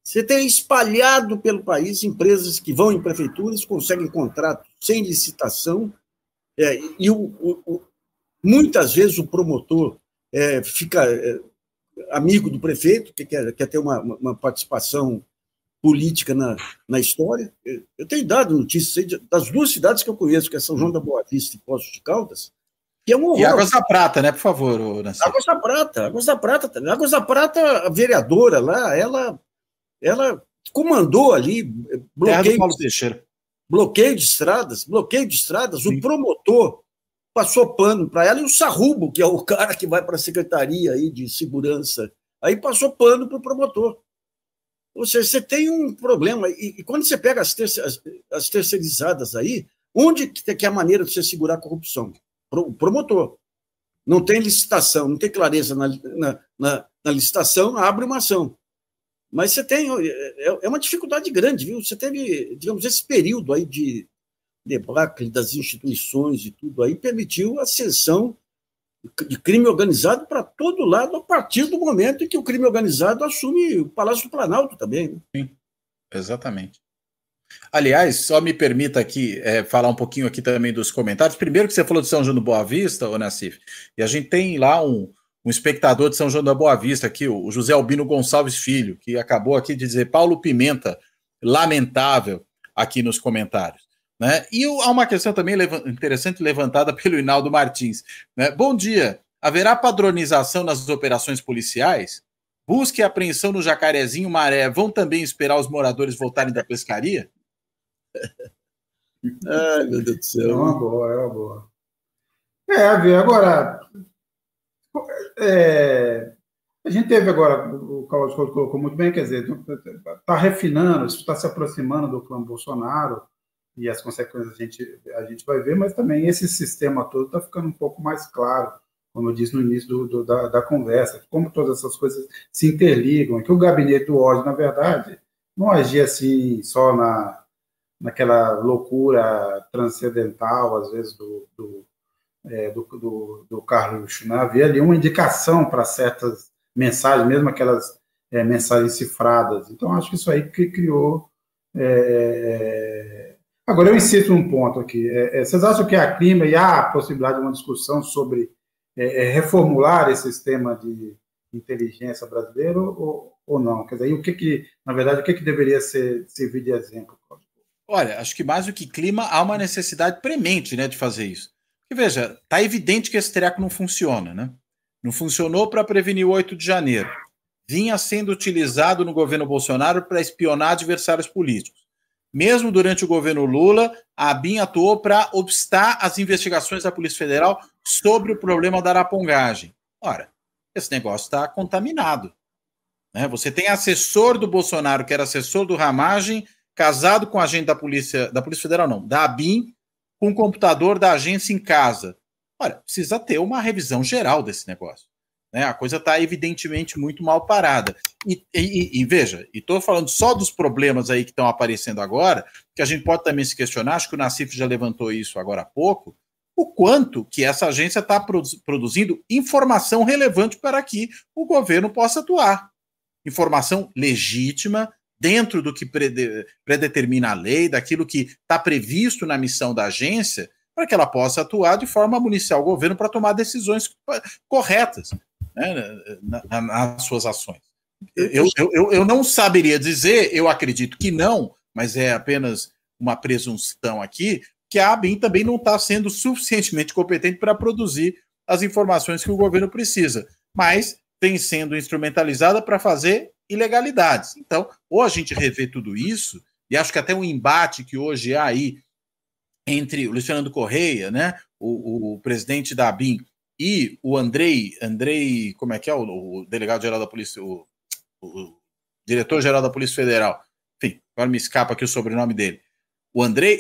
Você tem espalhado pelo país empresas que vão em prefeituras, conseguem contrato sem licitação, e muitas vezes o promotor fica amigo do prefeito, que quer ter uma participação política na história. Eu tenho dado notícias das duas cidades que eu conheço, que é São João da Boa Vista e Poços de Caldas, que é um horror. E Águas da Prata, né, por favor, Nassif? Águas da Prata, a vereadora lá, ela comandou ali bloqueio de estradas, Sim. O promotor passou pano para ela, e o Sarrubo, que é o cara que vai para a Secretaria aí de Segurança, aí passou pano para o promotor. Ou seja, você tem um problema, e quando você pega as terceirizadas aí, onde que é a maneira de você segurar a corrupção? O promotor. Não tem licitação, não tem clareza na licitação, abre uma ação. Mas você tem, uma dificuldade grande, viu? Você teve, digamos, esse período aí de debacle das instituições e tudo aí, permitiu a ascensão de crime organizado para todo lado, a partir do momento em que o crime organizado assume o Palácio do Planalto também. Né? Sim, exatamente. Aliás, só me permita aqui falar um pouquinho aqui também dos comentários. Primeiro que você falou de São João da Boa Vista, Nassif, e a gente tem lá um espectador de São João da Boa Vista aqui, o José Albino Gonçalves Filho, que acabou aqui de dizer: Paulo Pimenta lamentável aqui nos comentários. Né? E há uma questão também interessante levantada pelo Hinaldo Martins. Né? Bom dia. Haverá padronização nas operações policiais? Busca e apreensão no Jacarezinho, Maré, vão também esperar os moradores voltarem da pescaria? Ai, meu Deus do céu. É uma boa, é uma boa. Agora, a gente teve agora, o Carlos colocou muito bem, quer dizer, está refinando, isso está se aproximando do clã Bolsonaro, e as consequências a gente vai ver, mas também esse sistema todo está ficando um pouco mais claro, como eu disse no início da conversa, como todas essas coisas se interligam, que o gabinete do ódio, na verdade, não agia assim só naquela loucura transcendental, às vezes, do Carluxo, né? Havia ali uma indicação para certas mensagens, mesmo aquelas mensagens cifradas. Então, acho que isso aí que criou... Agora, eu insisto num ponto aqui. Vocês acham que a clima e há a possibilidade de uma discussão sobre reformular esse sistema de inteligência brasileiro ou não? Quer dizer, na verdade, o que deveria servir de exemplo? Olha, acho que mais do que clima, há uma necessidade premente, né, de fazer isso. Porque, veja, está evidente que esse treco não funciona, né? Não funcionou para prevenir o 8 de janeiro. Vinha sendo utilizado no governo Bolsonaro para espionar adversários políticos. Mesmo durante o governo Lula, a ABIN atuou para obstar as investigações da Polícia Federal sobre o problema da arapongagem. Ora, esse negócio está contaminado. Né? Você tem assessor do Bolsonaro, que era assessor do Ramagem, casado com agente da Polícia Federal, não, da ABIN, com o computador da agência em casa. Olha, precisa ter uma revisão geral desse negócio. Né? A coisa está evidentemente muito mal parada. E veja, e estou falando só dos problemas aí que estão aparecendo agora, que a gente pode também se questionar, acho que o Nassif já levantou isso agora há pouco, o quanto que essa agência está produzindo informação relevante para que o governo possa atuar. Informação legítima, dentro do que predetermina a lei, daquilo que está previsto na missão da agência, para que ela possa atuar de forma a municiar o governo para tomar decisões corretas, né, nas suas ações. Eu não saberia dizer, eu acredito que não, mas é apenas uma presunção aqui, que a ABIN também não está sendo suficientemente competente para produzir as informações que o governo precisa, mas vem sendo instrumentalizada para fazer ilegalidades. Então, ou a gente revê tudo isso, e acho que até um embate que hoje há aí entre o Luiz Fernando Correia, né, o presidente da ABIN, e o Andrei, como é que é, o delegado-geral da Polícia, o diretor-geral da Polícia Federal, enfim, agora me escapa aqui o sobrenome dele, o Andrei,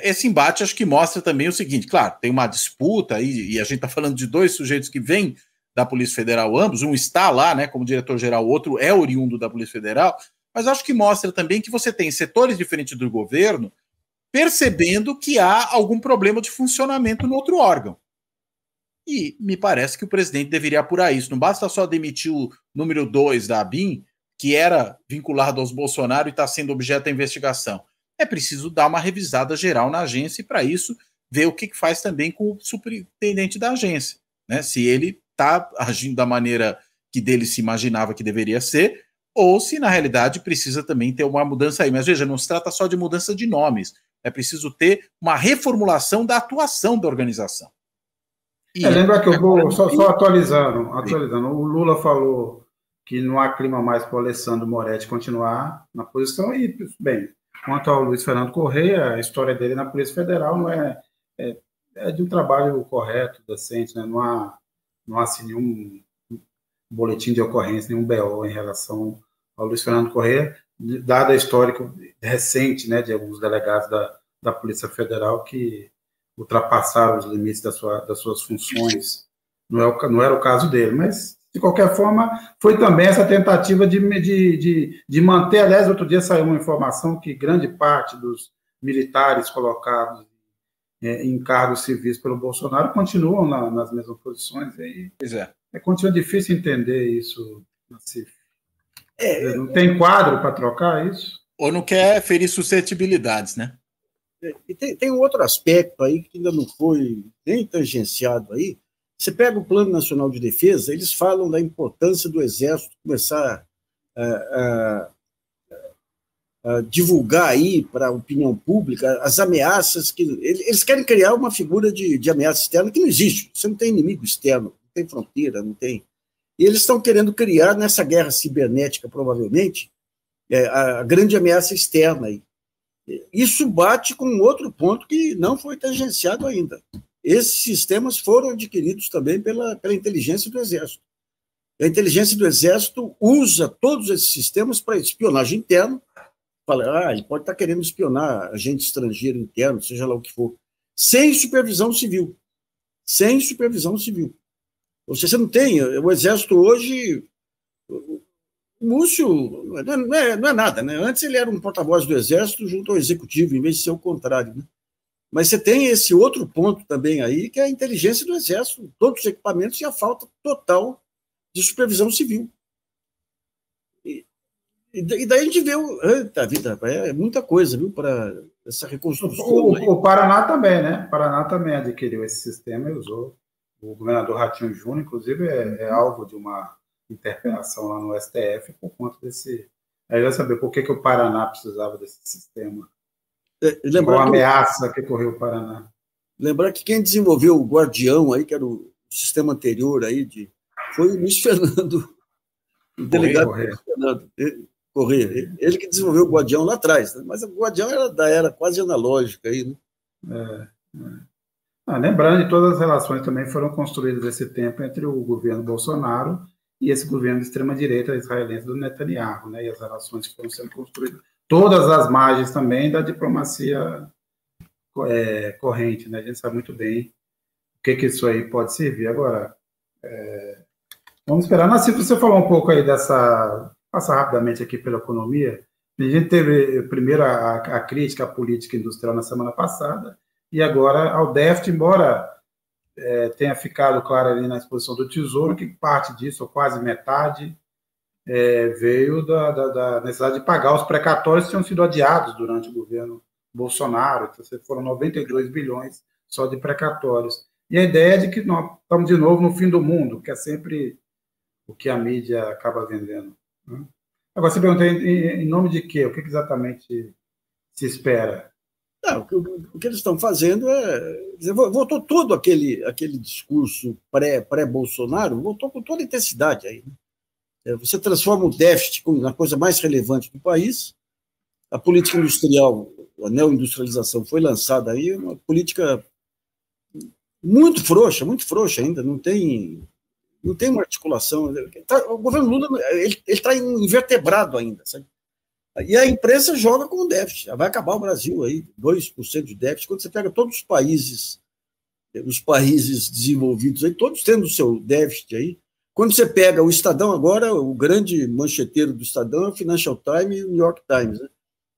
esse embate acho que mostra também o seguinte, claro, tem uma disputa aí, e a gente está falando de dois sujeitos que vêm da Polícia Federal, ambos, um está lá, né, como diretor-geral, o outro é oriundo da Polícia Federal, mas acho que mostra também que você tem setores diferentes do governo percebendo que há algum problema de funcionamento no outro órgão. E me parece que o presidente deveria apurar isso. Não basta só demitir o número 2 da ABIN, que era vinculado aos Bolsonaro e está sendo objeto da investigação. É preciso dar uma revisada geral na agência e, para isso, ver o que faz também com o superintendente da agência. Né? Se ele está agindo da maneira que dele se imaginava que deveria ser, ou se, na realidade, precisa também ter uma mudança aí. Mas, veja, não se trata só de mudança de nomes. É preciso ter uma reformulação da atuação da organização. Lembra que eu vou só atualizando. O Lula falou que não há clima mais para o Alessandro Moretti continuar na posição. E, bem, quanto ao Luiz Fernando Correia, a história dele na Polícia Federal não é de um trabalho correto, decente, né? Não há assim, nenhum boletim de ocorrência, nenhum BO em relação ao Luiz Fernando Correia, dada a história recente, né, de alguns delegados da Polícia Federal que ultrapassaram os limites das suas funções. Não era o caso dele, mas, de qualquer forma, foi também essa tentativa de manter. Aliás, outro dia saiu uma informação que grande parte dos militares colocados em cargos civis pelo Bolsonaro continuam nas mesmas posições. Pois é. Continua difícil entender isso, Nassif. Não tem quadro para trocar isso? Ou não quer ferir suscetibilidades, né? E tem um outro aspecto aí que ainda não foi nem tangenciado aí. Você pega o Plano Nacional de Defesa, eles falam da importância do Exército começar divulgar aí para a opinião pública as ameaças que... Eles querem criar uma figura de ameaça externa que não existe. Você não tem inimigo externo, não tem fronteira, não tem... E eles estão querendo criar, nessa guerra cibernética, provavelmente, a grande ameaça externa aí. Isso bate com outro ponto que não foi tangenciado ainda. Esses sistemas foram adquiridos também pela inteligência do Exército. A inteligência do Exército usa todos esses sistemas para espionagem interna. Fala, ele pode estar querendo espionar agente estrangeiro interno, seja lá o que for, sem supervisão civil. Sem supervisão civil. Ou seja, você não tem... O Exército hoje... O Múcio não é nada, né? Antes ele era um porta-voz do Exército junto ao Executivo, em vez de ser o contrário, né? Mas você tem esse outro ponto também aí, que é a inteligência do Exército, todos os equipamentos e a falta total de supervisão civil. E daí a gente vê... Eita vida, é muita coisa, viu, para essa reconstrução. O Paraná também, né? O Paraná também adquiriu esse sistema e usou. O governador Ratinho Júnior, inclusive, é alvo de uma interpelação lá no STF por conta desse... Aí vai saber por que o Paraná precisava desse sistema. Qual a ameaça que correu o Paraná. Lembrar que quem desenvolveu o Guardião, aí, que era o sistema anterior, aí, foi o Luiz Fernando, o delegado Luiz Fernando Corrêa. Ele que desenvolveu o Guardião lá atrás, né? Mas o Guardião era da era quase analógica. Aí, né? Lembrando que todas as relações também foram construídas nesse tempo entre o governo Bolsonaro e esse governo de extrema-direita israelense do Netanyahu, né? E as relações que foram sendo construídas. Todas as margens também da diplomacia corrente, né? A gente sabe muito bem o que isso aí pode servir. Agora, vamos esperar. Nassif, você falou um pouco aí dessa... Passar rapidamente aqui pela economia. A gente teve primeiro a crítica à política industrial na semana passada e agora ao déficit, embora tenha ficado claro ali na exposição do Tesouro que parte disso, ou quase metade, veio da necessidade de pagar os precatórios que tinham sido adiados durante o governo Bolsonaro. Então, foram 92 bilhões só de precatórios. E a ideia é de que nós estamos de novo no fim do mundo, que é sempre o que a mídia acaba vendendo. Agora, você pergunta em nome de quê? O que exatamente se espera? Não, o que eles estão fazendo voltou todo aquele discurso pré-Bolsonaro, voltou com toda a intensidade aí, né? Você transforma o déficit na coisa mais relevante do país, a política industrial, a neoindustrialização foi lançada aí, uma política muito frouxa ainda, não tem uma articulação. O governo Lula ele está invertebrado ainda, sabe? E a imprensa joga com o déficit. Vai acabar o Brasil aí, 2% de déficit. Quando você pega todos os países desenvolvidos aí, todos tendo o seu déficit aí. Quando você pega o Estadão agora, o grande mancheteiro do Estadão é o Financial Times e o New York Times, né?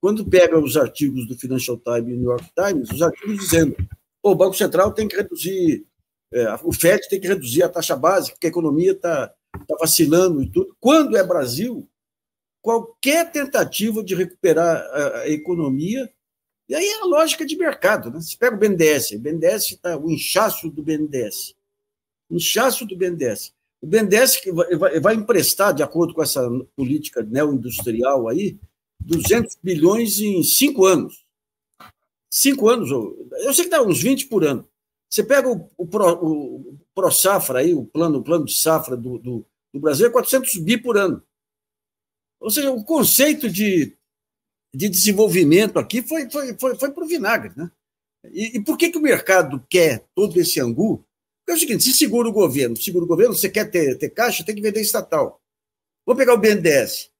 Quando pega os artigos do Financial Times e o New York Times, os artigos dizendo o Banco Central tem que reduzir, o FED tem que reduzir a taxa básica, porque a economia está vacilando e tudo. Quando é Brasil, qualquer tentativa de recuperar a economia, e aí é a lógica de mercado, né? Você pega o BNDES está o inchaço do BNDES. O BNDES que vai emprestar, de acordo com essa política neoindustrial aí, 200 bilhões em 5 anos. 5 anos, eu sei que dá uns 20 por ano. Você pega o Pro-Safra aí, o plano de safra do Brasil é 400 bi por ano. Ou seja, o conceito de desenvolvimento aqui foi para o vinagre, né? E por que o mercado quer todo esse angu? Porque é o seguinte, se segura o governo, você quer ter caixa, tem que vender estatal. Vou pegar o BNDES.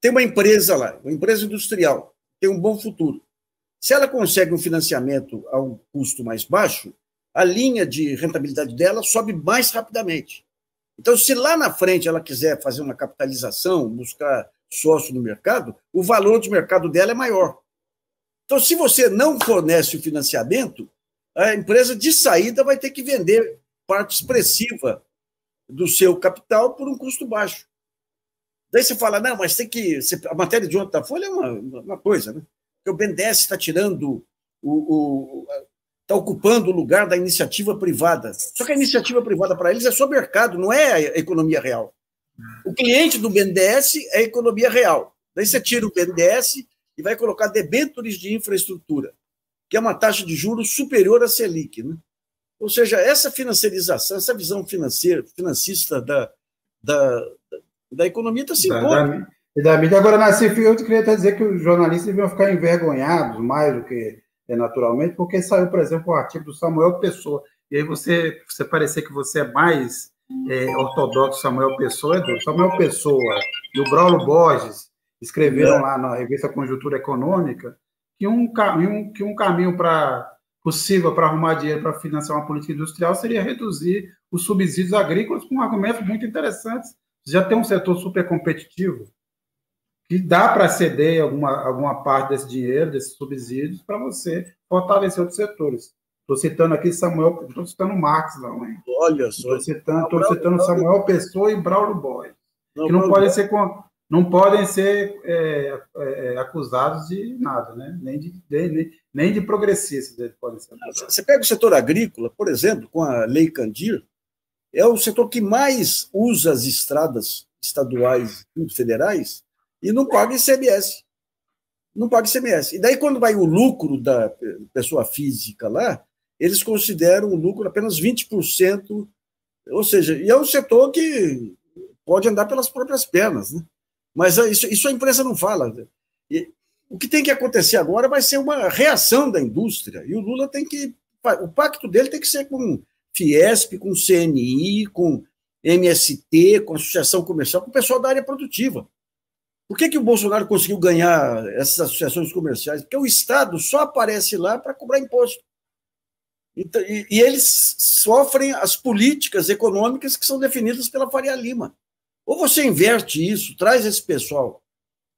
Tem uma empresa lá, uma empresa industrial, tem um bom futuro. Se ela consegue um financiamento a um custo mais baixo, a linha de rentabilidade dela sobe mais rapidamente. Então, se lá na frente ela quiser fazer uma capitalização, buscar sócio no mercado, o valor de mercado dela é maior. Então, se você não fornece o financiamento, a empresa de saída vai ter que vender parte expressiva do seu capital por um custo baixo. Daí você fala, não, mas tem que... A matéria de ontem da Folha é uma coisa, né? Porque o BNDES está tirando está ocupando o lugar da iniciativa privada. Só que a iniciativa privada para eles é só mercado, não é a economia real. O cliente do BNDES é a economia real. Daí você tira o BNDES e vai colocar debêntures de infraestrutura, que é uma taxa de juros superior à Selic, né? Ou seja, essa financiarização, essa visão financista da economia está se impondo. Da mídia. Agora, Nassif, eu queria até dizer que os jornalistas deviam ficar envergonhados mais do que naturalmente, porque saiu, por exemplo, o artigo do Samuel Pessoa, e aí você parecer que você é mais ortodoxo Samuel Pessoa, Samuel Pessoa e o Braulio Borges escreveram lá na revista Conjuntura Econômica que um caminho possível para arrumar dinheiro para financiar uma política industrial seria reduzir os subsídios agrícolas com argumentos muito interessantes. Já tem um setor super competitivo que dá para ceder alguma parte desse dinheiro, desses subsídios, para você fortalecer outros setores. Estou citando aqui Samuel, estou citando Marx, não, hein? Olha só. Estou citando Samuel Pessoa e Braulio Borges, que não podem ser acusados de nada, né? Nem de progressistas eles podem ser acusados. Você pega o setor agrícola, por exemplo, com a Lei Candir, é o setor que mais usa as estradas estaduais e federais e não paga ICMS. Não paga ICMS. E daí, quando vai o lucro da pessoa física lá, eles consideram o lucro apenas 20%, ou seja, e é um setor que pode andar pelas próprias pernas, né? Mas isso a imprensa não fala. E o que tem que acontecer agora vai ser uma reação da indústria, e o Lula o pacto dele tem que ser com Fiesp, com CNI, com MST, com Associação Comercial, com o pessoal da área produtiva. Por que o Bolsonaro conseguiu ganhar essas associações comerciais? Porque o Estado só aparece lá para cobrar imposto. Então, e eles sofrem as políticas econômicas que são definidas pela Faria Lima. Ou você inverte isso, traz esse pessoal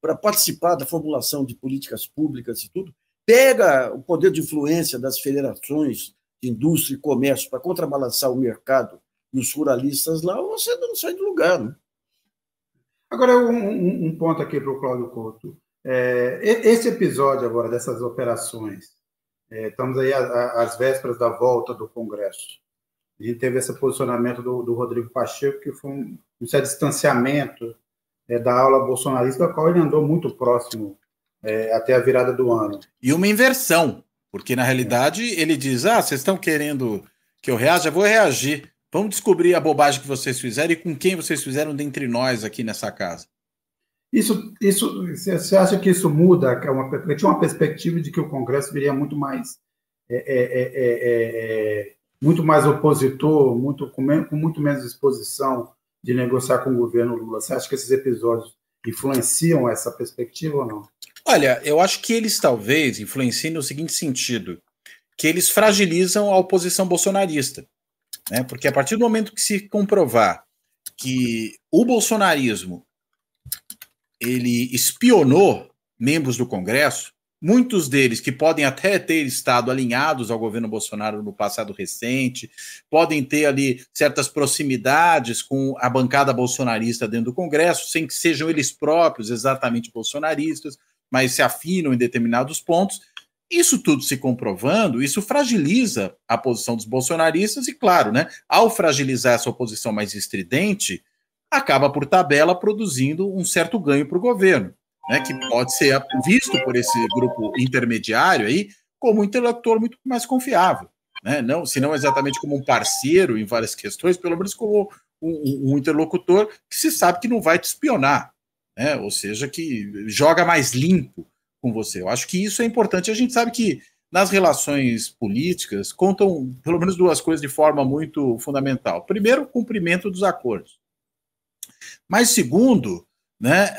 para participar da formulação de políticas públicas e tudo, pega o poder de influência das federações de indústria e comércio para contrabalançar o mercado e os ruralistas lá, ou você não sai do lugar, né? Agora, um ponto aqui para o Cláudio Couto. Esse episódio agora dessas operações, estamos aí às vésperas da volta do Congresso. A gente teve esse posicionamento do Rodrigo Pacheco, que foi um certo distanciamento da ala bolsonarista, da qual ele andou muito próximo até a virada do ano. E uma inversão, porque, na realidade, ele diz, vocês estão querendo que eu reaja? Eu vou reagir. Vamos descobrir a bobagem que vocês fizeram e com quem vocês fizeram dentre nós aqui nessa casa. Você acha que isso muda? Porque tinha uma perspectiva de que o Congresso viria muito mais opositor, com muito menos disposição de negociar com o governo Lula. Você acha que esses episódios influenciam essa perspectiva ou não? Olha, eu acho que eles talvez influenciem no seguinte sentido, que eles fragilizam a oposição bolsonarista. Né? Porque a partir do momento que se comprovar que o bolsonarismo ele espionou membros do Congresso, muitos deles que podem até ter estado alinhados ao governo Bolsonaro no passado recente, podem ter ali certas proximidades com a bancada bolsonarista dentro do Congresso, sem que sejam eles próprios exatamente bolsonaristas, mas se afinam em determinados pontos. Isso tudo se comprovando, isso fragiliza a posição dos bolsonaristas e, claro, né, ao fragilizar essa oposição mais estridente, acaba por tabela produzindo um certo ganho para o governo, né, que pode ser visto por esse grupo intermediário aí como um interlocutor muito mais confiável, né, não, se não exatamente como um parceiro em várias questões, pelo menos como um interlocutor que se sabe que não vai te espionar, né, ou seja, que joga mais limpo com você. Eu acho que isso é importante. A gente sabe que nas relações políticas contam pelo menos duas coisas de forma muito fundamental. Primeiro, o cumprimento dos acordos. Mas segundo, né,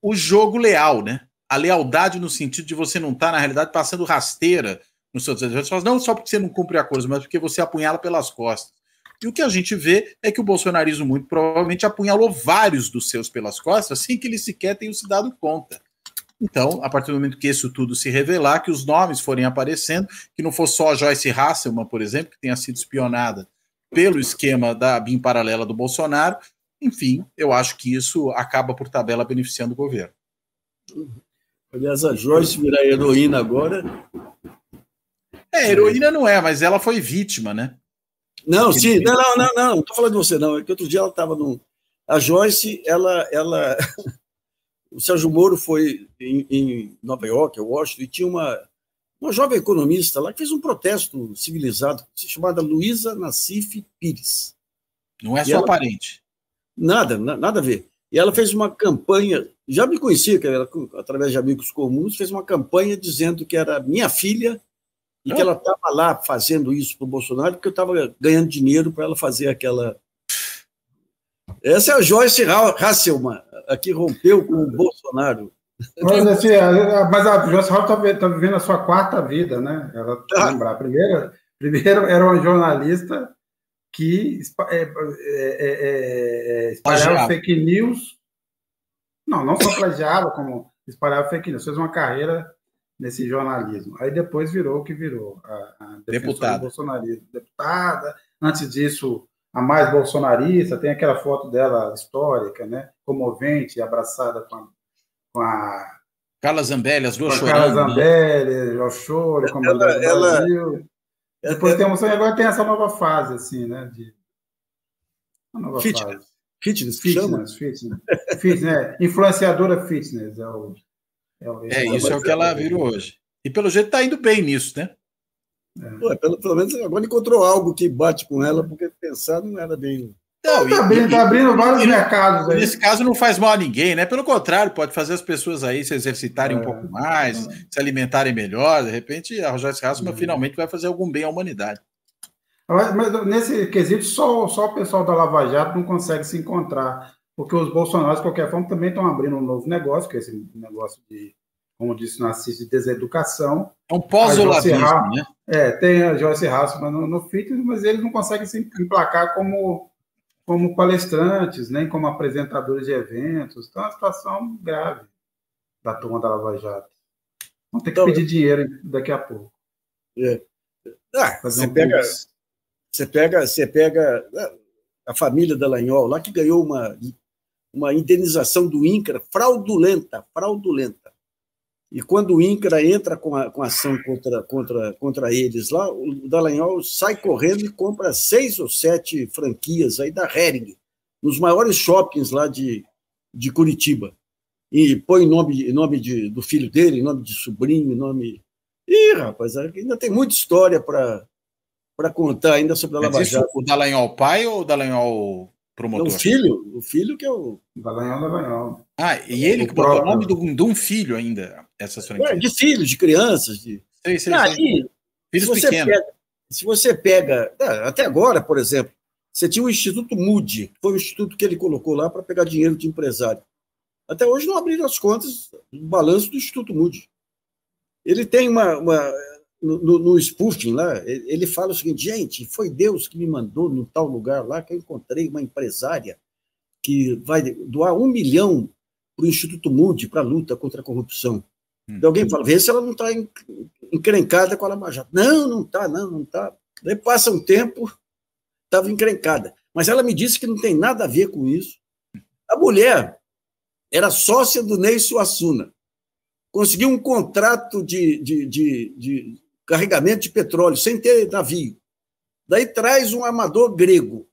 o jogo leal, né? A lealdade no sentido de você não estar, na realidade, passando rasteira nos seus adversários, não só porque você não cumpre acordos, mas porque você apunhala pelas costas. E o que a gente vê é que o bolsonarismo muito provavelmente apunhalou vários dos seus pelas costas sem que eles sequer tenham se dado conta. Então, a partir do momento que isso tudo se revelar, que os nomes forem aparecendo, que não fosse só a Joyce Hasselman, por exemplo, que tenha sido espionada pelo esquema da BIM paralela do Bolsonaro, enfim, eu acho que isso acaba por tabela beneficiando o governo. Aliás, a Joyce virar heroína agora... Heroína não é, mas ela foi vítima, né? Não, sim, não estou falando de você, não. É que outro dia ela estava no. A Joyce, ela o Sérgio Moro foi em Nova York, Washington, e tinha uma jovem economista lá que fez um protesto civilizado, chamada Luísa Nassif Pires. Não é só parente. Nada a ver. E ela fez uma campanha, já me conhecia, que ela, através de amigos comuns, fez uma campanha dizendo que era minha filha e que ela estava lá fazendo isso para o Bolsonaro porque eu estava ganhando dinheiro para ela fazer aquela... Essa é a Joyce Hasselman, a que rompeu com o Bolsonaro. Mas, assim, mas a Joyce Hasselman está vivendo a sua quarta vida, né? Ela lembrar. Primeiro era uma jornalista que espalhava fake news. Não só plagiava, como espalhava fake news. Fez uma carreira nesse jornalismo. Aí depois virou o que virou. A deputada. Bolsonarismo. Deputada. Antes disso, a mais bolsonarista. Tem aquela foto dela histórica, né? Comovente, abraçada com a Carla Zambelli, as duas chorando. Carla Zambelli, o choro, comandante do Brasil. Depois agora tem essa nova fase, assim, né? Uma nova fase. Fitness, né? Influenciadora fitness. Isso é o que ela virou hoje. E pelo jeito está indo bem nisso, né? Pelo menos agora encontrou algo que bate com ela, porque pensar não era bem... Está abrindo vários mercados aí. Nesse caso não faz mal a ninguém, né? Pelo contrário, pode fazer as pessoas aí se exercitarem um pouco mais, se alimentarem melhor. De repente, a Joyce Hasselman finalmente vai fazer algum bem à humanidade. Mas nesse quesito, só o pessoal da Lava Jato não consegue se encontrar, porque os bolsonaros, de qualquer forma, também estão abrindo um novo negócio, que é esse negócio de, como disse o Narciso, de deseducação. É um pós-olavismo, né? Tem a Joyce Hasselman no fitness, mas eles não conseguem se emplacar como palestrantes, nem como apresentadores de eventos. Então, é uma situação grave da turma da Lava Jato. Vão ter que pedir dinheiro daqui a pouco. Você pega a família Dallagnol lá, que ganhou uma indenização do INCRA fraudulenta. E quando o INCRA entra com ação contra eles lá, o Dallagnol sai correndo e compra 6 ou 7 franquias aí da Hering, nos maiores shoppings lá de Curitiba. E põe nome do filho dele, nome de sobrinho, nome... Ih, rapaz, ainda tem muita história para contar ainda sobre a Lava Jato. O Dallagnol pai ou o Dallagnol promotor? O filho que é o... Dallagnol. E ele que botou o nome de um filho ainda, essas franquias. De filhos, de crianças. Aí, filhos pequenos. Se você pega... Até agora, por exemplo, você tinha o Instituto Moody, que foi o instituto que ele colocou lá para pegar dinheiro de empresário. Até hoje não abriram as contas do balanço do Instituto Moody. Ele tem no spoofing lá, ele fala o seguinte: gente, foi Deus que me mandou no tal lugar lá que eu encontrei uma empresária que vai doar 1 milhão para o Instituto Moody para a luta contra a corrupção. E alguém fala, vê se ela não está encrencada com a Lava Jato. Não está. Daí passa um tempo, estava encrencada. Mas ela me disse que não tem nada a ver com isso. A mulher era sócia do Ney Suassuna. Conseguiu um contrato de carregamento de petróleo, sem ter navio. Daí traz um armador grego.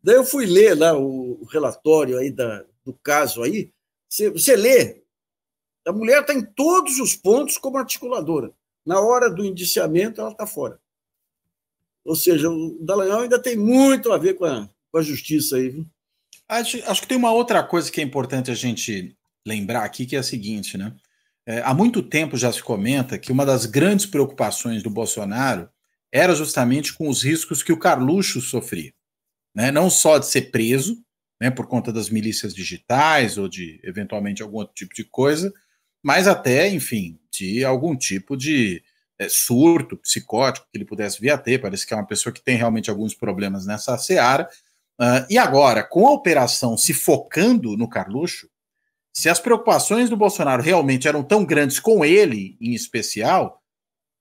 Daí eu fui ler lá o relatório aí do caso aí. Você lê, a mulher está em todos os pontos como articuladora. Na hora do indiciamento, ela está fora. Ou seja, o Dallagnol ainda tem muito a ver com a justiça aí. Viu? Acho que tem uma outra coisa que é importante a gente lembrar aqui, que é a seguinte, né? Há muito tempo já se comenta que uma das grandes preocupações do Bolsonaro era justamente com os riscos que o Carluxo sofria, né? Não só de ser preso, né, por conta das milícias digitais ou de, eventualmente, algum outro tipo de coisa, mas até, enfim, de algum tipo de surto psicótico que ele pudesse vir a ter. Parece que é uma pessoa que tem realmente alguns problemas nessa seara. E agora, com a operação se focando no Carluxo, se as preocupações do Bolsonaro realmente eram tão grandes com ele, em especial,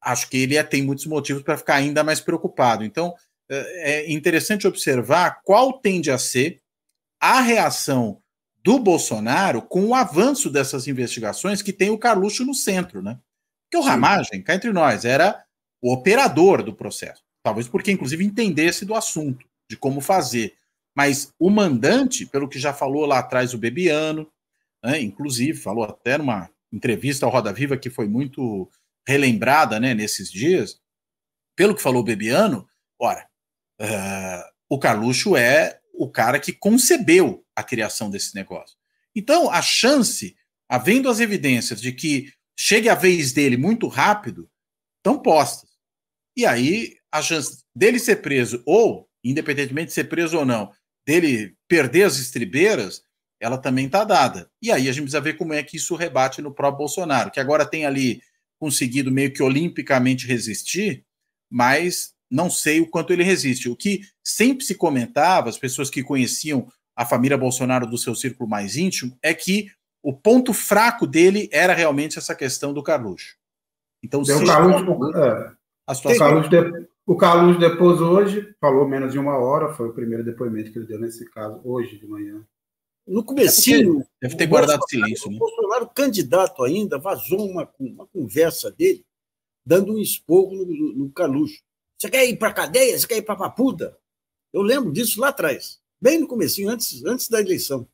acho que ele tem muitos motivos para ficar ainda mais preocupado. Então, é interessante observar qual tende a ser a reação do Bolsonaro com o avanço dessas investigações que tem o Carluxo no centro, né? Porque o Ramagem, cá entre nós, era o operador do processo. Talvez porque, inclusive, entendesse do assunto, de como fazer. Mas o mandante, pelo que já falou lá atrás o Bebiano, né? Inclusive falou até numa entrevista ao Roda Viva que foi muito relembrada, né, nesses dias, pelo que falou o Bebiano, ora, o Carluxo é o cara que concebeu a criação desse negócio. Então, a chance, havendo as evidências de que chegue a vez dele muito rápido, estão postas. E aí, a chance dele ser preso, ou, independentemente de ser preso ou não, dele perder as estribeiras, ela também está dada. E aí a gente precisa ver como é que isso rebate no próprio Bolsonaro, que agora tem ali conseguido meio que olimpicamente resistir, mas não sei o quanto ele resiste. O que sempre se comentava, as pessoas que conheciam a família Bolsonaro do seu círculo mais íntimo, é que o ponto fraco dele era realmente essa questão do Carluxo. Então, o Carluxo depois hoje, falou menos de 1 hora, foi o primeiro depoimento que ele deu nesse caso, hoje de manhã. No comecinho, deve ter guardado silêncio. O Bolsonaro, candidato ainda, vazou uma conversa dele, dando um esporro no Carluxo. Você quer ir para a cadeia? Você quer ir para a papuda? Eu lembro disso lá atrás, bem no comecinho, antes da eleição.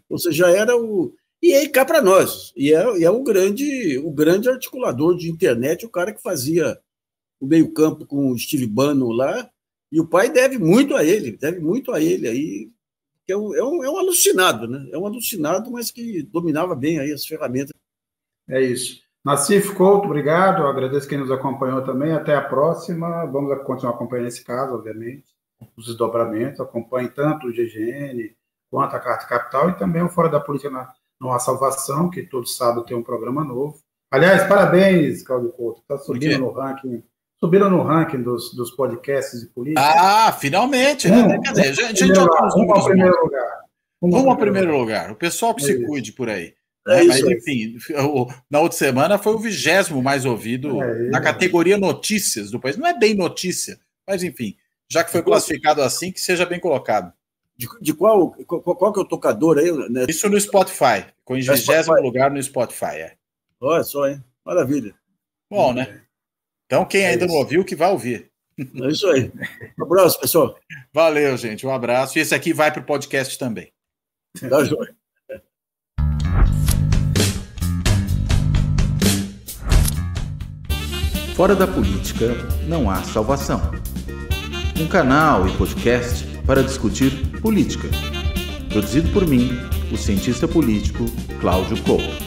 Ou seja, já era o... E aí cá para nós. E é o grande articulador de internet, o cara que fazia o meio-campo com o Steve Bannon lá, e o pai deve muito a ele aí, que é um alucinado, né? É um alucinado, mas que dominava bem aí as ferramentas. É isso. Nassif Couto, obrigado. Eu agradeço quem nos acompanhou também. Até a próxima. Vamos continuar acompanhando esse caso, obviamente, os desdobramentos. Acompanhe tanto o GGN quanto a Carta Capital e também o Fora da Política Não Há Salvação, que todo sábado tem um programa novo. Aliás, parabéns, Cláudio Couto. Está subindo no ranking. Subiram no ranking dos podcasts de política. Ah, finalmente, né? Quer dizer, a gente já está Vamos ao primeiro lugar. Vamos ao primeiro lugar. O pessoal que se cuide por aí. Mas, enfim, na outra semana foi o 20º mais ouvido na categoria notícias do país. Não é bem notícia, mas, enfim, já que foi classificado assim, que seja bem colocado. De qual que é o tocador aí? Né? Isso no Spotify. Ficou em 20º lugar no Spotify. Olha só, hein? Maravilha. Bom, né? Então, quem ainda não ouviu, que vai ouvir. É isso aí. Um abraço, pessoal. Valeu, gente. Um abraço. E esse aqui vai para o podcast também. Tá joia. Fora da política não há salvação. Um canal e podcast para discutir política. Produzido por mim, o cientista político Cláudio Couto.